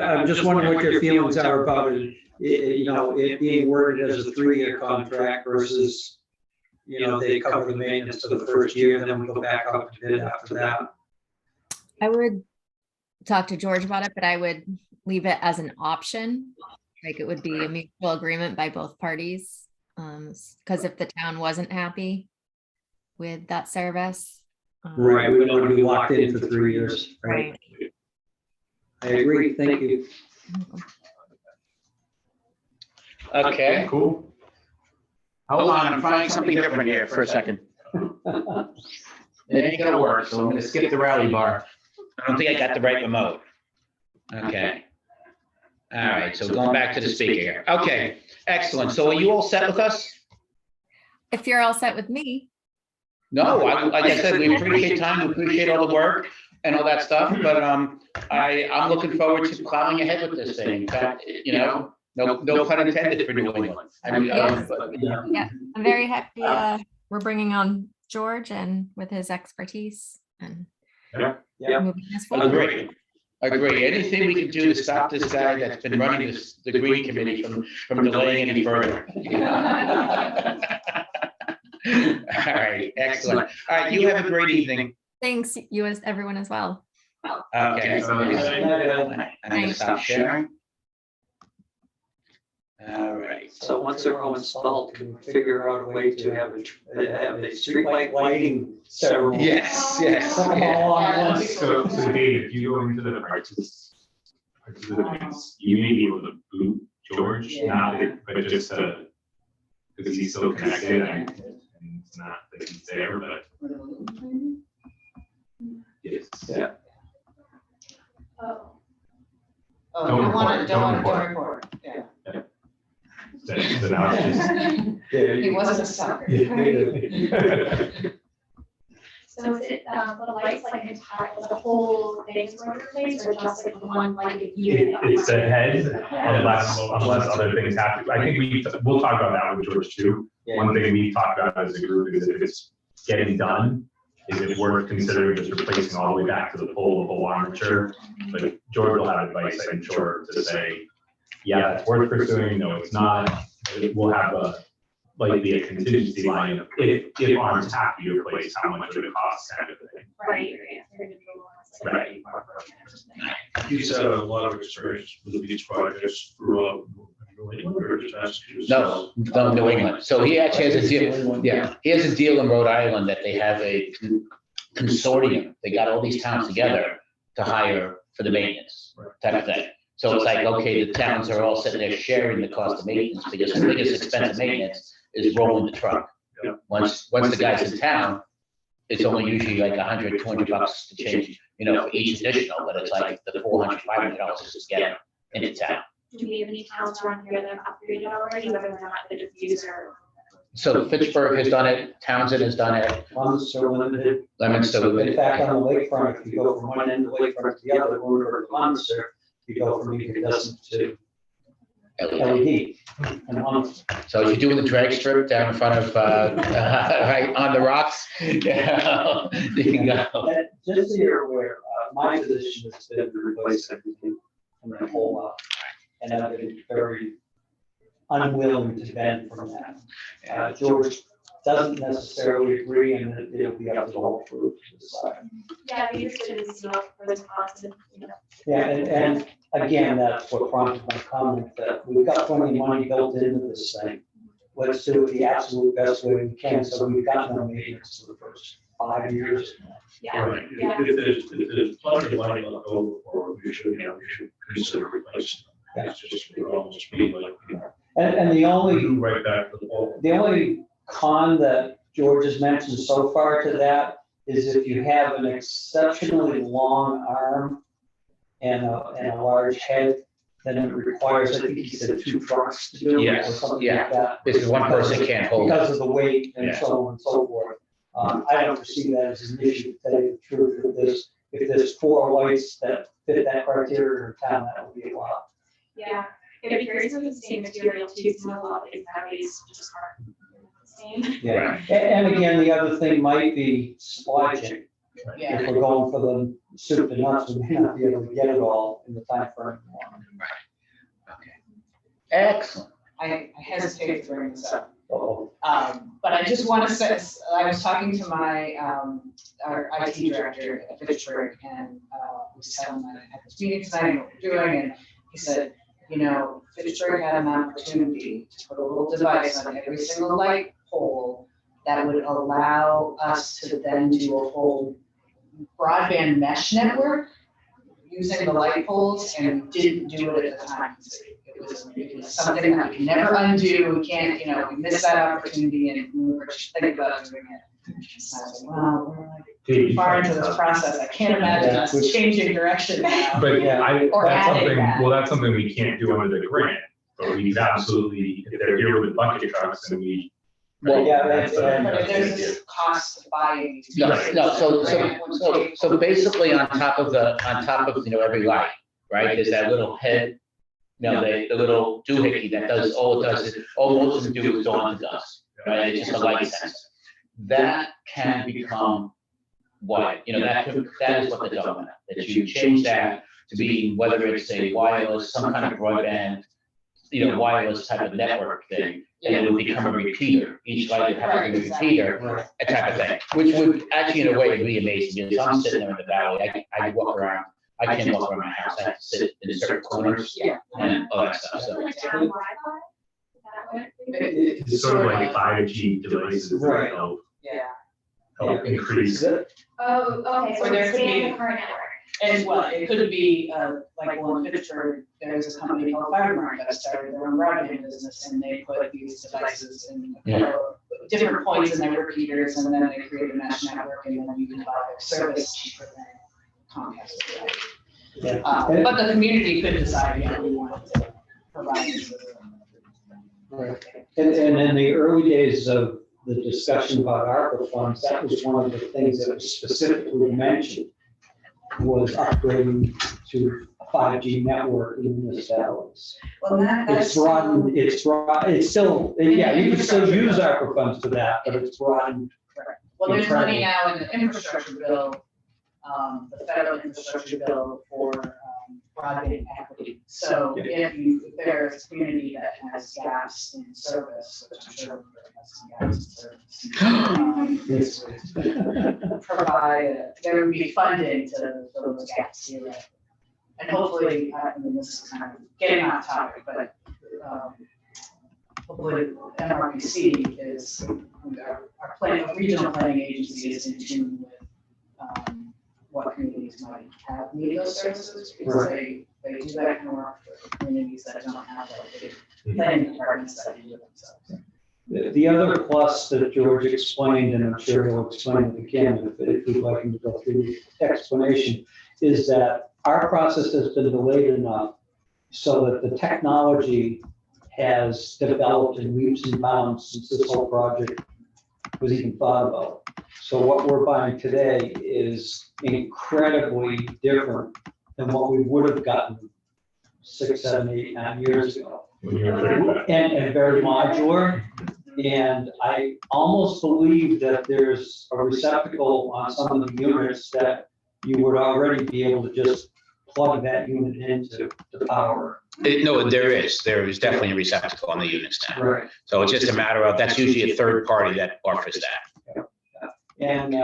I'm just wondering what your feelings are about it, it being worded as a 3-year contract versus, they cover the maintenance for the first year, and then we go back out to bid after that. I would talk to George about it, but I would leave it as an option. Like it would be a mutual agreement by both parties. Because if the town wasn't happy with that service. Right, we don't want to be locked in for 3 years, right? Right. I agree, thank you. Okay, Cool. hold on, I'm trying something different here for a second. It ain't gonna work, so I'm gonna skip the rally bar. I don't think I got the right remote. Okay. All right, so going back to the speaker here. Okay, excellent. So are you all set with us? If you're all set with me, No, like I said, we appreciate time, we appreciate all the work and all that stuff, but I'm looking forward to plowing ahead with this thing. In fact, you know, no pun intended for New England. I mean, but, you know. yeah, I'm very happy. We're bringing on George and with his expertise and Yeah. moving this forward. Agree. Anything we can do to stop this guy that's been running the Green Committee from delaying any further. All right, excellent. All right, you have a great evening. Thanks, you as everyone as well. Okay. Thanks. I'm gonna stop sharing. All right. So once they're all installed, can we figure out a way to have a streetlight lighting ceremony? Yes. Put them all on one. So Dave, if you go into the participants, you may be able to boot George, not, but just to, because he's still connected and it's not that he's there, but yes. Yeah. Oh, Don't report, yeah. So now it's He wasn't a sucker. just. so is it, the lights like entire, the whole thing's going to replace or just like one lighted unit? It's a head unless other things happen. I think we'll talk about that with George too. One thing we've talked about as a group is if it's getting done, is it worth considering just replacing all the way back to the whole armature? But George will have advice, I'm sure, to say, yeah, it's worth pursuing, no, it's not. We'll have likely a contingency line of if arms have to be replaced, how much would it cost kind of thing. Right. Right. He's had a lot of experience with these projects throughout New England or just Massachusetts. No, New England. So he actually has a deal, yeah, he has a deal in Rhode Island that they have a consortium. They got all these towns together to hire for the maintenance type of thing. So it's like, okay, the towns are all sitting there sharing the cost of maintenance because the biggest expense of maintenance is rolling the truck. Yeah. Once the guy's in town, it's only usually like $100, $200 to change, you know, for each additional, but it's like the $400, $500 just to get them into town. Do we have any towns around here that have upgraded already, whether or not the diffuser? So Fitchburg has done it, Townsend has done it, Funds are limited. Leominster. In fact, on the lakefront, if you go from one end of the lakefront to the other, over to Leominster, you go from incandescent to LED. And one, So if you're doing the drag strip down in front of, right on the rocks, you know, you can go. and just so you're aware, my position has been to replace everything from that whole lot. And I've been very unwilling to bend from that. George doesn't necessarily agree, and it'll be up to the whole group to decide. Yeah, we used to, for the cost and, Yeah, and again, that's what prompted my comment, that we've got plenty of money built into this thing. Let's do it the absolute best way we can, so we've got no maintenance for the first 5 years. yeah, Right, yeah. if there's plenty of money left over, or we should consider replacing. Yeah. It's just, we're almost being like, And the only right back to the wall. The only con that George has mentioned so far to that is if you have an exceptionally long arm and a large head, then it requires, I think he said, 2 trucks to do it or Yes, something yeah. like that. Because one person can't hold it. Because of the weight and Yeah. so on and so forth. I don't foresee that as an issue, to tell you the truth. If there's 4 lights that fit that criteria in town, that would be a lot. Yeah, it'd be curious if it's the same material too, some of the lot is nowadays just aren't the same. Yeah, Right. and again, the other thing might be supply chain. Yeah. If we're going for the soup to nuts, we may not be able to get it all in the time frame. Okay. Excellent. I hesitate to bring this up. Uh-oh. But I just want to say, I was talking to my, our IT director at Fitchburg, and we was telling him that I had this meeting tonight, what we're doing, and he said, you know, Fitchburg had an opportunity to put a little device on every single light pole that would allow us to then do a whole broadband mesh network using the light poles and didn't do it at the time. It was something that we can never undo, we can't, we missed that opportunity and we were just thinking about doing it. So I was like, wow, we're like far into this process, I can't imagine us changing direction now. But Or that's adding something, that. well, that's something we can't do under the grant, but we absolutely, if they're here with the bucket trucks, then we. Well, yeah, that's, But if there's this cost of buying. these No, pieces, no, so, the so, grant would so, take- so basically on top of every light, right, there's that little head, the little doohickey that does, all it does is, all most of them do is dawn to dusk, right, it's just a light sensor. That can become white, that is what the government, that you change that to be, whether it's a wireless, some kind of broadband, wireless type of network thing, and it would become a repeater, each light would have a repeater, a type of thing, which would actually in a way be amazing, because I'm sitting there in the valley, I walk around, I can't walk around my house, I have to sit in certain corners Yeah. and all that stuff, so. Like town Wi-Fi? Is that what? It's sort of like 5G devices that Right. help Yeah, increase. Oh, okay, so Or there it's could staying be- in the current network. and well, it could be, like, in Pittsburgh, there's a company called Firemark that started their own broadband business, and they put these devices in different points in their repeaters, and then they create a mesh network, and then you can buy their service cheaper than Comcast. yeah. But the community could decide, we want to provide this. Right. And in the early days of the discussion about ARPA funds, that was one of the things that was specifically mentioned, was upgrading to a 5G network in municipalities. Well, It's broadened, it's still, yeah, you can still use ARPA funds for that, but it's broadened. Well, there's money now in the infrastructure bill, the federal infrastructure bill for broadband equity. So if there's a community that has gaps in service, which I'm sure has some gaps in service, there would be funding to fill those gaps here. And hopefully, this is kind of getting off topic, but hopefully MRPC is, our regional planning agency is in tune with what communities might have need those services, because they do that more for communities that don't have like big planning departments that do it themselves. The other plus that George explained, and I'm sure he'll explain it again if we'd like him to go through the explanation, is that our process has been delayed enough so that the technology has developed in leaps and bounds since this whole project was even thought about. So what we're buying today is incredibly different than what we would have gotten 6, 7, 8, 9 years ago. And very modular. And I almost believe that there's a receptacle on some of the units that you would already be able to just plug that unit into the power. No, there is definitely a receptacle on the units now. Right. So it's just a matter of, that's usually a third party that offers that. And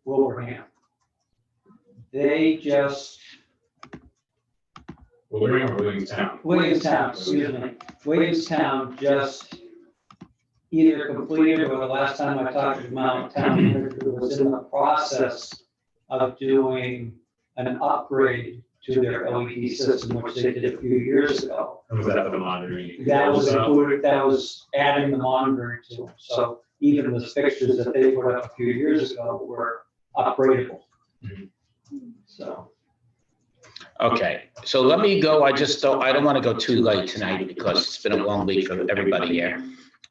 Wilbraham, they just, Williamstown, excuse me, Williamstown just either completed, or the last time I talked to Mount Town, was in the process of doing an upgrade to their LED system, which they did a few years ago. Was that the monitoring? That was included, that was adding the monitoring to them. So even the fixtures that they put up a few years ago were upgradable. So. Okay, so let me go, I don't want to go too late tonight because it's been a long week for everybody here.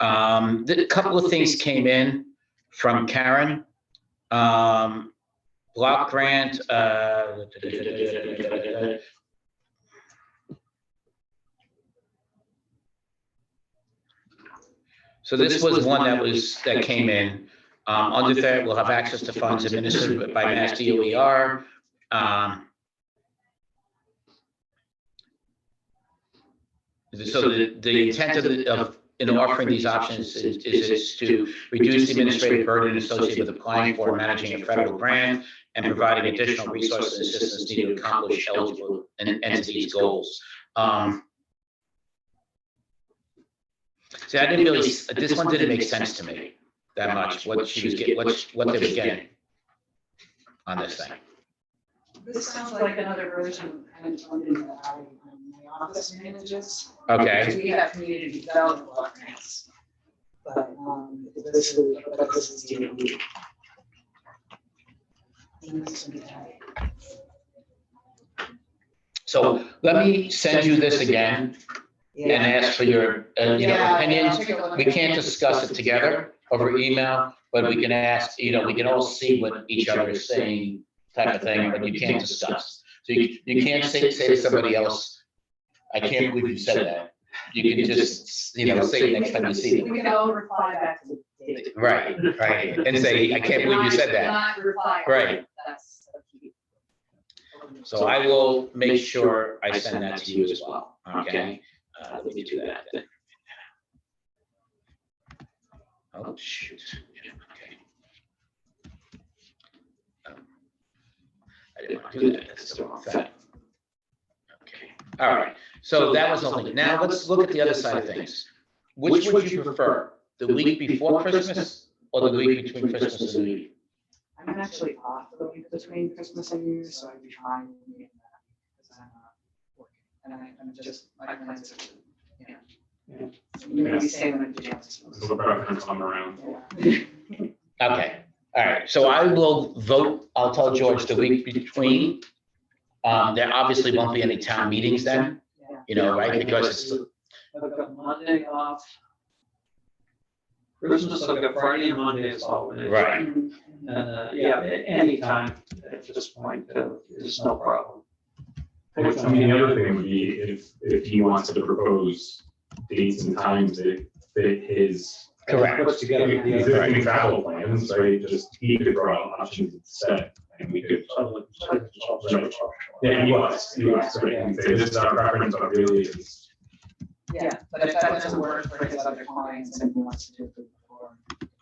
A couple of things came in from Karen. Block grant, so this was one that came in. Under that, we'll have access to funds administered by Mass DOER. So the intent of in offering these options is to reduce the administrative burden associated with applying for and managing a federal grant and providing additional resources and assistance needed to accomplish eligible entities' goals. See, I didn't really, this one didn't make sense to me that much, what she was getting, what they were getting on this thing. This sounds like another version kind of something that my office manages. Okay, We have community development block grants. But, this is DOE. And this would be tight. so let me send you this again and ask for your, opinions. We can't discuss it together over email, but we can ask, we can all see what each other is saying type of thing, but you can't discuss. So you can't say to somebody else, I can't believe you said that. You can just, say it next time you see them. We can all reply back to David. Right, and say, I can't believe you said that. Not reply. Right. That's a key. So I will make sure I send that to you as well, okay? Let me do that then. Oh, shoot. Okay. I didn't want to do that, that's the wrong thing. Okay, all right, so that was only, now let's look at the other side of things. Which would you prefer, the week before Christmas or the week between Christmas and New Year? I'm actually off the week between Christmas and New Year's, so I'd be fine with me in that because I'm not working. And I'm just, my plans are, maybe staying in pajamas. So preference on around. Yeah. Okay, all right, so I will vote, I'll tell George the week between. There obviously won't be any town meetings then, right, because it's, I've got Monday off. Christmas, I've got Friday and Monday is all. right, Anytime at this point, is no problem. I mean, the other thing would be if he wants to propose dates and times that fit his correct. Puts together existing travel plans, right? Just he could throw out options instead, and we could. Yeah, he was, right? And say, this is our preference, but really it's. Yeah, but if that doesn't work for his other clients and he wants to do it before.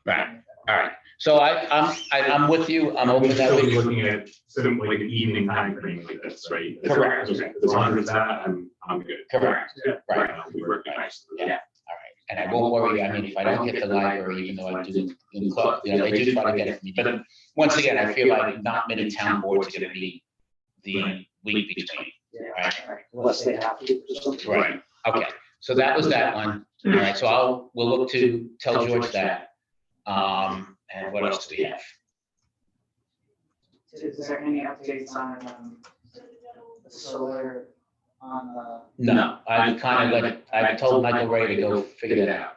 Right. All right, so I'm with you, I'm open that Still be week. looking at some like an evening time frame like this, right? Correct. Okay, as long as that, I'm good. Correct. Yeah, Right. now we work nice. Yeah, all right, and I won't worry, I mean, if I don't get the library, even though I do, they do try to get it for me, but once again, I feel like not many town boards are gonna be the week between, right? Unless they have to. or something. Right, okay, so that was that one, all right, so we'll look to tell George that. And what else do we have? Is there any updates on the solar on the? No, I've told Michael Ray to go figure that out.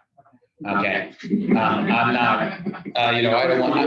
Okay, I'm not, I don't want,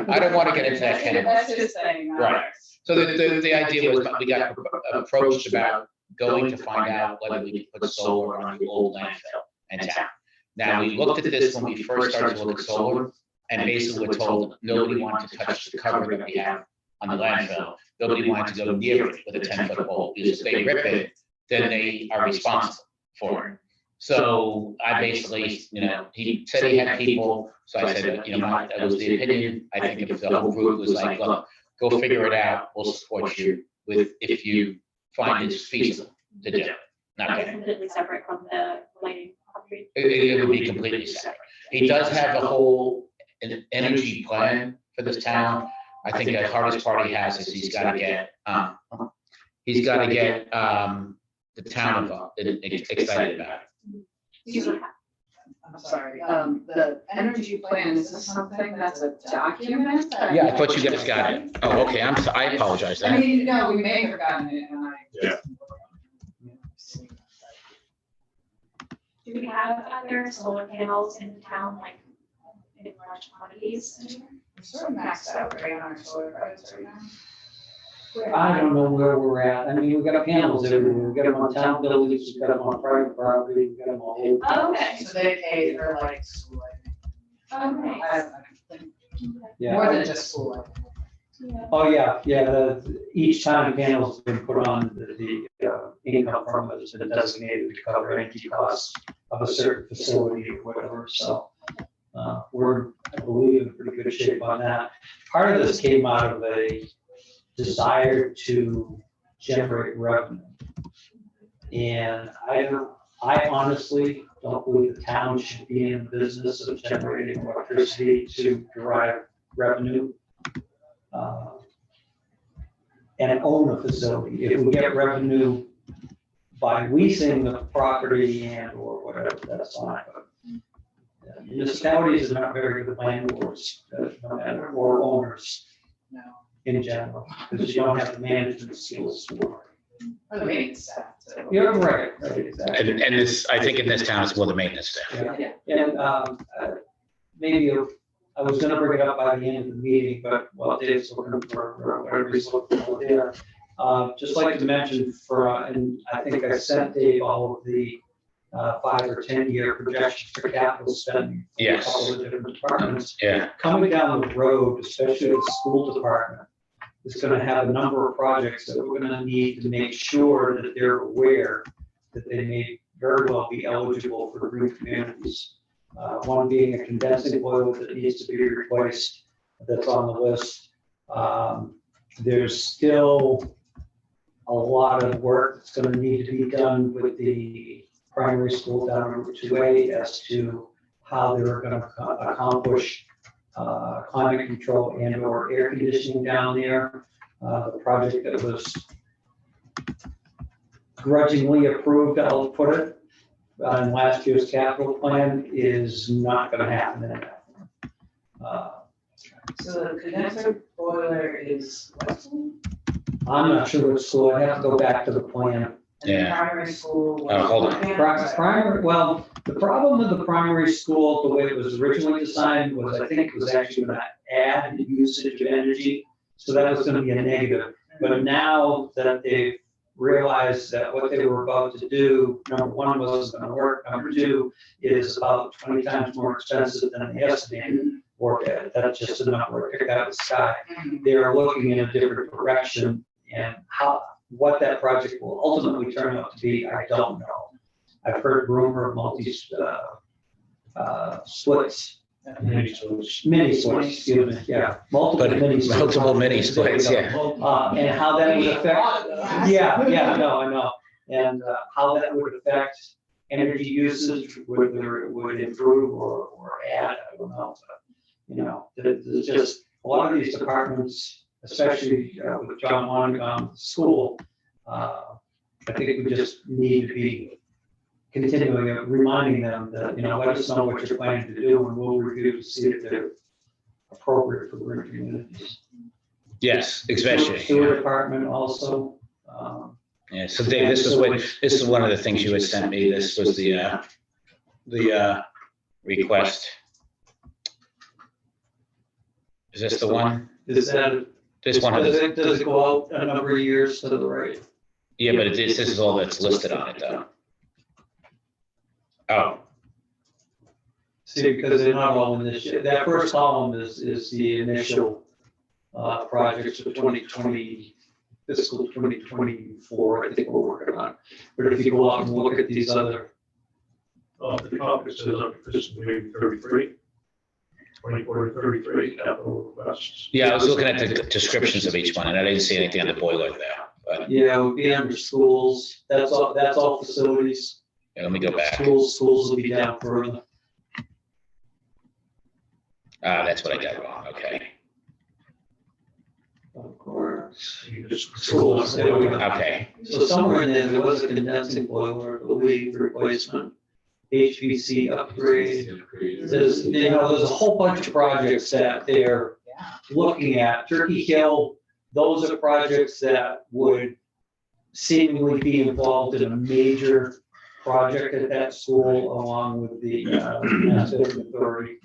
I don't want to get into that kind of. That's his thing. Right. So the idea was, we got approached about going to find out whether we could put solar on the old landfill in town. Now, we looked at this when we first started to look at solar, and basically we're told nobody wanted to touch the cover that we have on the landfill. Nobody wanted to go near it with a 10-foot pole, because if they rip it, then they are responsible for it. So I basically, he said he had people, so I said, that was the opinion. I think if the whole group was like, look, go figure it out, we'll support you with, if you find it's feasible to do. Okay. Completely separate from the lighting. It would be completely separate. He does have a whole energy plan for this town. I think the hardest part he has is he's got to get the town involved, excited about it. I'm sorry, the energy plan, is this something that's a document? Yeah, I thought you guys got it. Oh, okay, I apologize. I mean, no, we may have gotten it and I. Yeah. Do we have other solar panels in town, like in large quantities? We're sort of maxed out right on our solar credits right now. I don't know where we're at. I mean, we've got panels everywhere. We've got them on town buildings, we've got them on private property, we've got them all over. Oh, okay. So they pay for like school lighting. Okay. Yeah. More than just school lighting. Yeah. Oh, yeah. Each time a panel's been put on, the income from it has been designated to cover energy costs of a certain facility or whatever, so. We're, I believe, in pretty good shape on that. Part of this came out of a desire to generate revenue. And I honestly don't believe the town should be in the business of generating electricity to derive revenue. and own the facility. If we get revenue by leasing the property and or whatever, that's fine. But municipalities are not very good landlords, no matter, or owners No. in general, because you don't have the management skills for Or the maintenance staff. So. it. You're right, exactly. And this, I think in this town, it's more the maintenance staff. Yeah. And maybe I was gonna bring it up by the end of the meeting, but while Dave's looking for whatever he's looking for there. Just like to mention and I think I sent Dave all of the 5 or 10-year projections for capital spending. For Yes. a couple of different departments. Yeah, Coming down the road, especially the school department, is gonna have a number of projects that we're gonna need to make sure that they're aware that they may very well be eligible for green communities. One being a condensing boiler that needs to be replaced, that's on the list. There's still a lot of work that's gonna need to be done with the primary school down Route 2A as to how they're gonna accomplish climate control and or air conditioning down there. The project that was grudgingly approved, I'll put it, in last year's capital plan is not gonna happen in that. So the condenser boiler is what? I'm not sure which school, I have to go back to the plan. And the Yeah. primary school. Hold on. Primary, well, the problem with the primary school, the way it was originally designed was, I think it was actually gonna add usage of energy. So that was gonna be a negative. But now that they've realized that what they were about to do, number one, wasn't gonna work. Number two, is about 20 times more expensive than they estimated. Or that's just a number I picked out of the sky. They're looking in a different direction, and what that project will ultimately turn out to be, I don't know. I've heard rumor of splits. Mini splits, excuse me, yeah, multiple But mini splits. multiple mini splits, yeah. And how that would affect, yeah, no, I know. And how that would affect energy usage, whether it would improve or add, I don't know. But, there's just a lot of these departments, especially with John Wondergum School, I think we just need to be continuing reminding them that, let us know what you're planning to do and we'll review to see if they're appropriate for green communities. yes, especially. Sewer department also. Yeah, so Dave, this is one of the things you had sent me. This was the request. Is this the one? Is that, This one, does it go out a number of years to the right? yeah, but this is all that's listed on it though. Oh, See, because they're not all in this, that first column is the initial projects for 2020, fiscal 2024, I think we're working on. But if you go out and look at these other, The top, it says up to fiscal year 33, 24 to 33 capital requests. yeah, I was looking at the descriptions of each one and I didn't see anything on the boiler there, but yeah, it would be under schools, that's all facilities. yeah, let me go back. Schools will be down further. Ah, that's what I got wrong, okay. Of course. You just- Schools, there we go. Okay, So somewhere in there was a condensing boiler, I believe, replacement, HVC upgrade. There's a whole bunch of projects that they're looking at. Turkey Hill, those are projects that would seemingly be involved in a major project at that school along with the Mass Building Authority.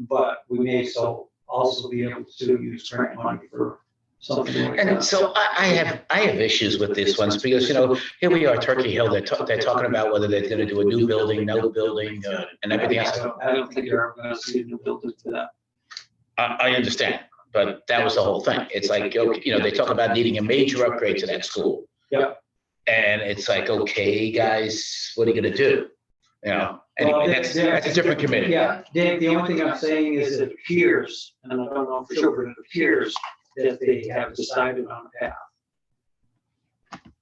But we may also be able to use grant money for something like that. and so I have issues with these ones because, here we are, Turkey Hill, they're talking about whether they're gonna do a new building, no building, and everything else. I don't think you're ever gonna see a new building for that. I understand, but that was the whole thing. It's like, they talk about needing a major upgrade to that school. Yep. And it's like, okay, guys, what are you gonna do? Well, Anyway, that's a different committee. Yeah, Dave, the only thing I'm saying is it appears, and I don't know for sure, but it appears that they have decided on a path.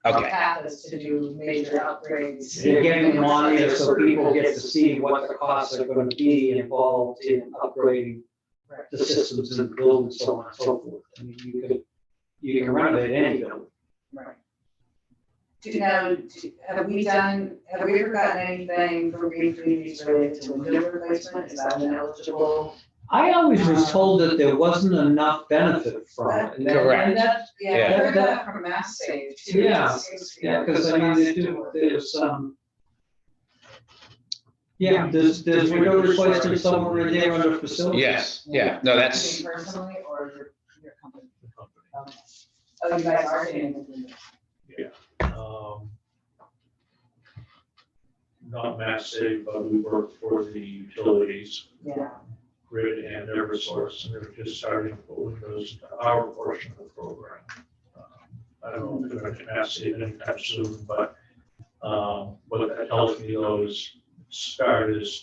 Okay, Path is to do major upgrades. They're getting money so people get to see what the costs are gonna be involved in upgrading the systems and buildings, so on and so forth. I mean, you can renovate any building. Right. Have we ever gotten anything from Green Communities related to window replacement? Is that an eligible? I always was told that there wasn't enough benefit from it. And that- Correct. and that- Yeah, I heard that from Mass Save too. It Yeah, just seems to be Yeah, because I mean, they do, there's there's window replacement somewhere in there under facilities. Yes, yeah, no, that's, Personally or your company? Okay. Oh, you guys are getting into windows. Not Mass Save, but we work for the utilities, Yeah. Grid and Eversource, and they're just starting to put windows into our portion of the program. I don't know if they're going to Mass Save anytime soon, but what that tells me though is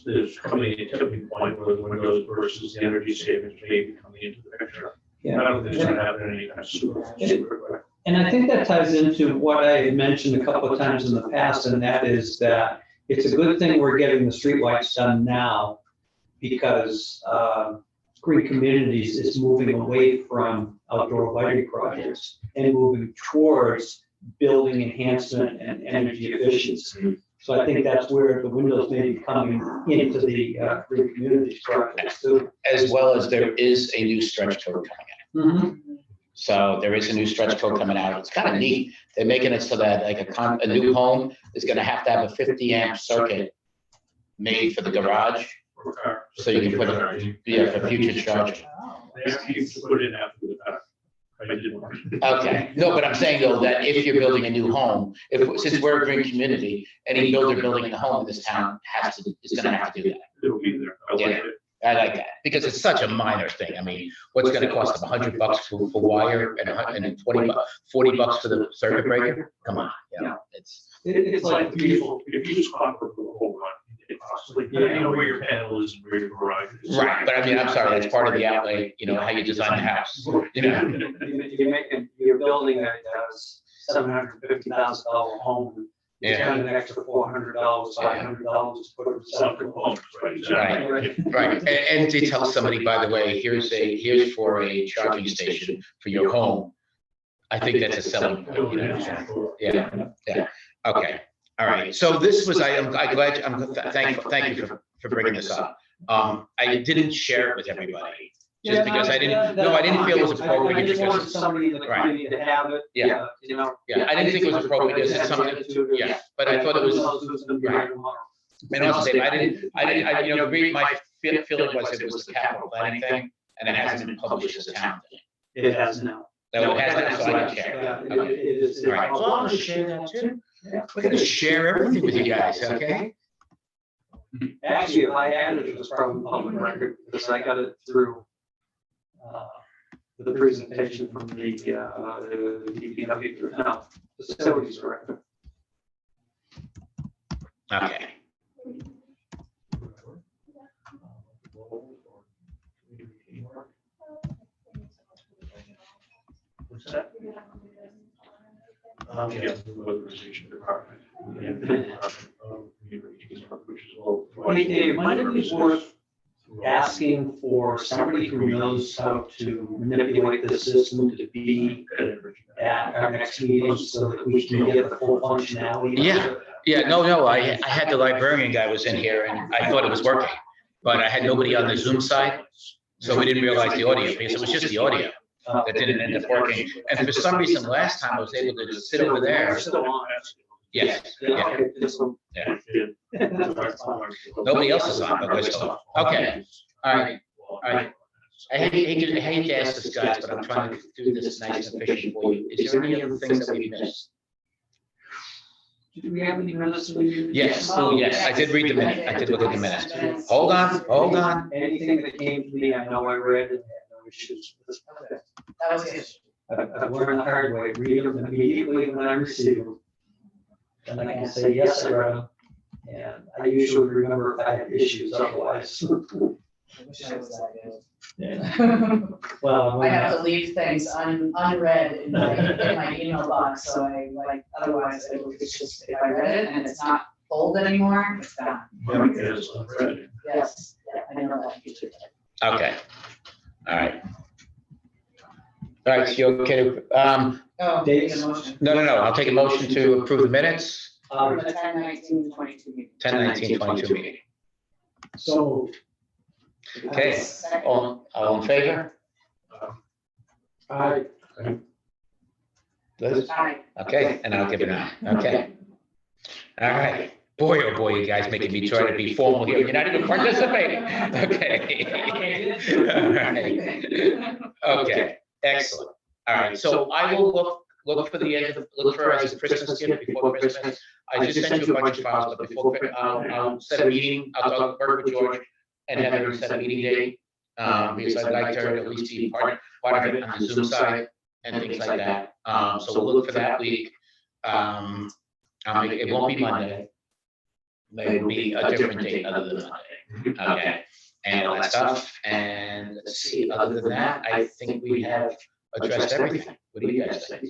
there's coming a tipping point where the windows versus the energy savings may be coming into the picture. I don't think it's going to happen anytime soon. And I think that ties into what I had mentioned a couple of times in the past, and that is that it's a good thing we're getting the streetlights done now, because Green Communities is moving away from outdoor lighting projects and moving towards building enhancement and energy efficiency. So I think that's where the windows may be coming into the Green Communities projects too. as well as there is a new stretch code coming out. So there is a new stretch code coming out. It's kind of neat. They're making it so that like a new home is gonna have to have a 50 amp circuit made for the garage. So you can put it, for future charging. They have to put it in after the fact. I didn't. Okay, no, but I'm saying though, that if you're building a new home, since we're a green community, any builder building a home in this town is gonna have to do that. It'll be there. I like it. I like that, because it's such a minor thing. I mean, what's gonna cost them $100 for wire and 40 bucks for the circuit breaker? Come on, it's. It's like beautiful. If you just copper for the whole run, it costs, like, you know where your panel is and where your garage is. Right, but I mean, I'm sorry, that's part of the outlay, how you design the house, You're building a $750,000 home. You Yeah. spend an extra $400, $500 to put it Some something. components, right, exactly. Right, and to tell somebody, by the way, here's for a charging station for your home. I think that's a selling point, Yeah, okay, all right, so this was, I'm glad, thank you for bringing this up. I didn't share it with everybody, just because I didn't feel it was appropriate. I just wanted because- somebody in the Right. community to have it. Yeah. I didn't think it was appropriate, because it's something, but I thought it was, right. And also, Dave, my feeling was it was the capital planning thing, and it hasn't been published as a town thing. It has now. No, it hasn't, so I can share. Yeah, Okay. it is. All right, well, I'm gonna share that too. We're gonna share everything with you guys, okay? Actually, if I had it, it was probably public record, because I got it through the presentation from the DPW, no, facilities director. Okay. What's that? Yeah, the weatherization department. It might be worth asking for somebody who knows how to manipulate the system to be at our next meeting so that we can get the full functionality. Yeah, no, I had the librarian guy was in here, and I thought it was working, but I had nobody on the Zoom side, so we didn't realize the audio, because it was just the audio that didn't end up working. And for some reason, last time I was able to just sit over there. Still on. Yes, yeah, Okay, this one. yeah. Nobody else is on, but we're still on. Okay, all right, all right. I hate to ask this, guys, but I'm trying to do this nice and efficient for you. Is there any other things that we missed? Do we have any minutes? Yes, yes, I did read the minute. I did look at the minutes. Hold on. Anything that came to me, I know I read and had no issues with. That was it. I've learned the hard way, read them immediately when I receive them. And I can say, yes, I read them. And I usually remember if I had issues otherwise. I wish I was that good. Yeah. Well, I have to leave things unread in my email box, so otherwise it's just, if I read it and it's not bold anymore, it's gone. Yes, unread. Yes, I know that feature. Okay, all right. All right, so you okay to, Dates? no, I'll take a motion to approve the minutes, The 10/19/22 meeting. 10/19/22 meeting. So. Okay, all in favor? Aye. Liz? Aye. Okay, and I'll give it an aye. Okay. All right. Boy, oh boy, you guys making me try to be formal here. You're not even participating. Okay. All right. Okay, excellent. All right, so I will look for the end of, look for as a Christmas gift before Christmas. I just sent you a bunch of files, but before, I'll set a meeting, I'll work with George and Heather and set a meeting date. Because I'd like her to at least be part of it on the Zoom side and things like that. So we'll look for that week. It won't be Monday. Maybe it'll be a different date other than Monday. Okay, and all that stuff. And let's see, other than that, I think we have addressed everything. What do you guys think?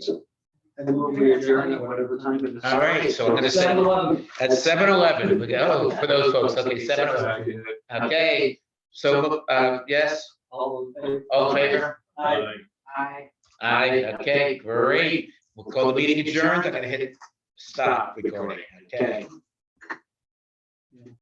And then we'll be adjourned at whatever time it is. All right, so I'm gonna say 7:11. at 7:11, we go, for those folks, okay, 7:11. Okay, so, yes, All in favor? all in favor? Aye. Aye. Aye, okay, great. We'll call the meeting adjourned. I'm gonna hit stop recording, okay?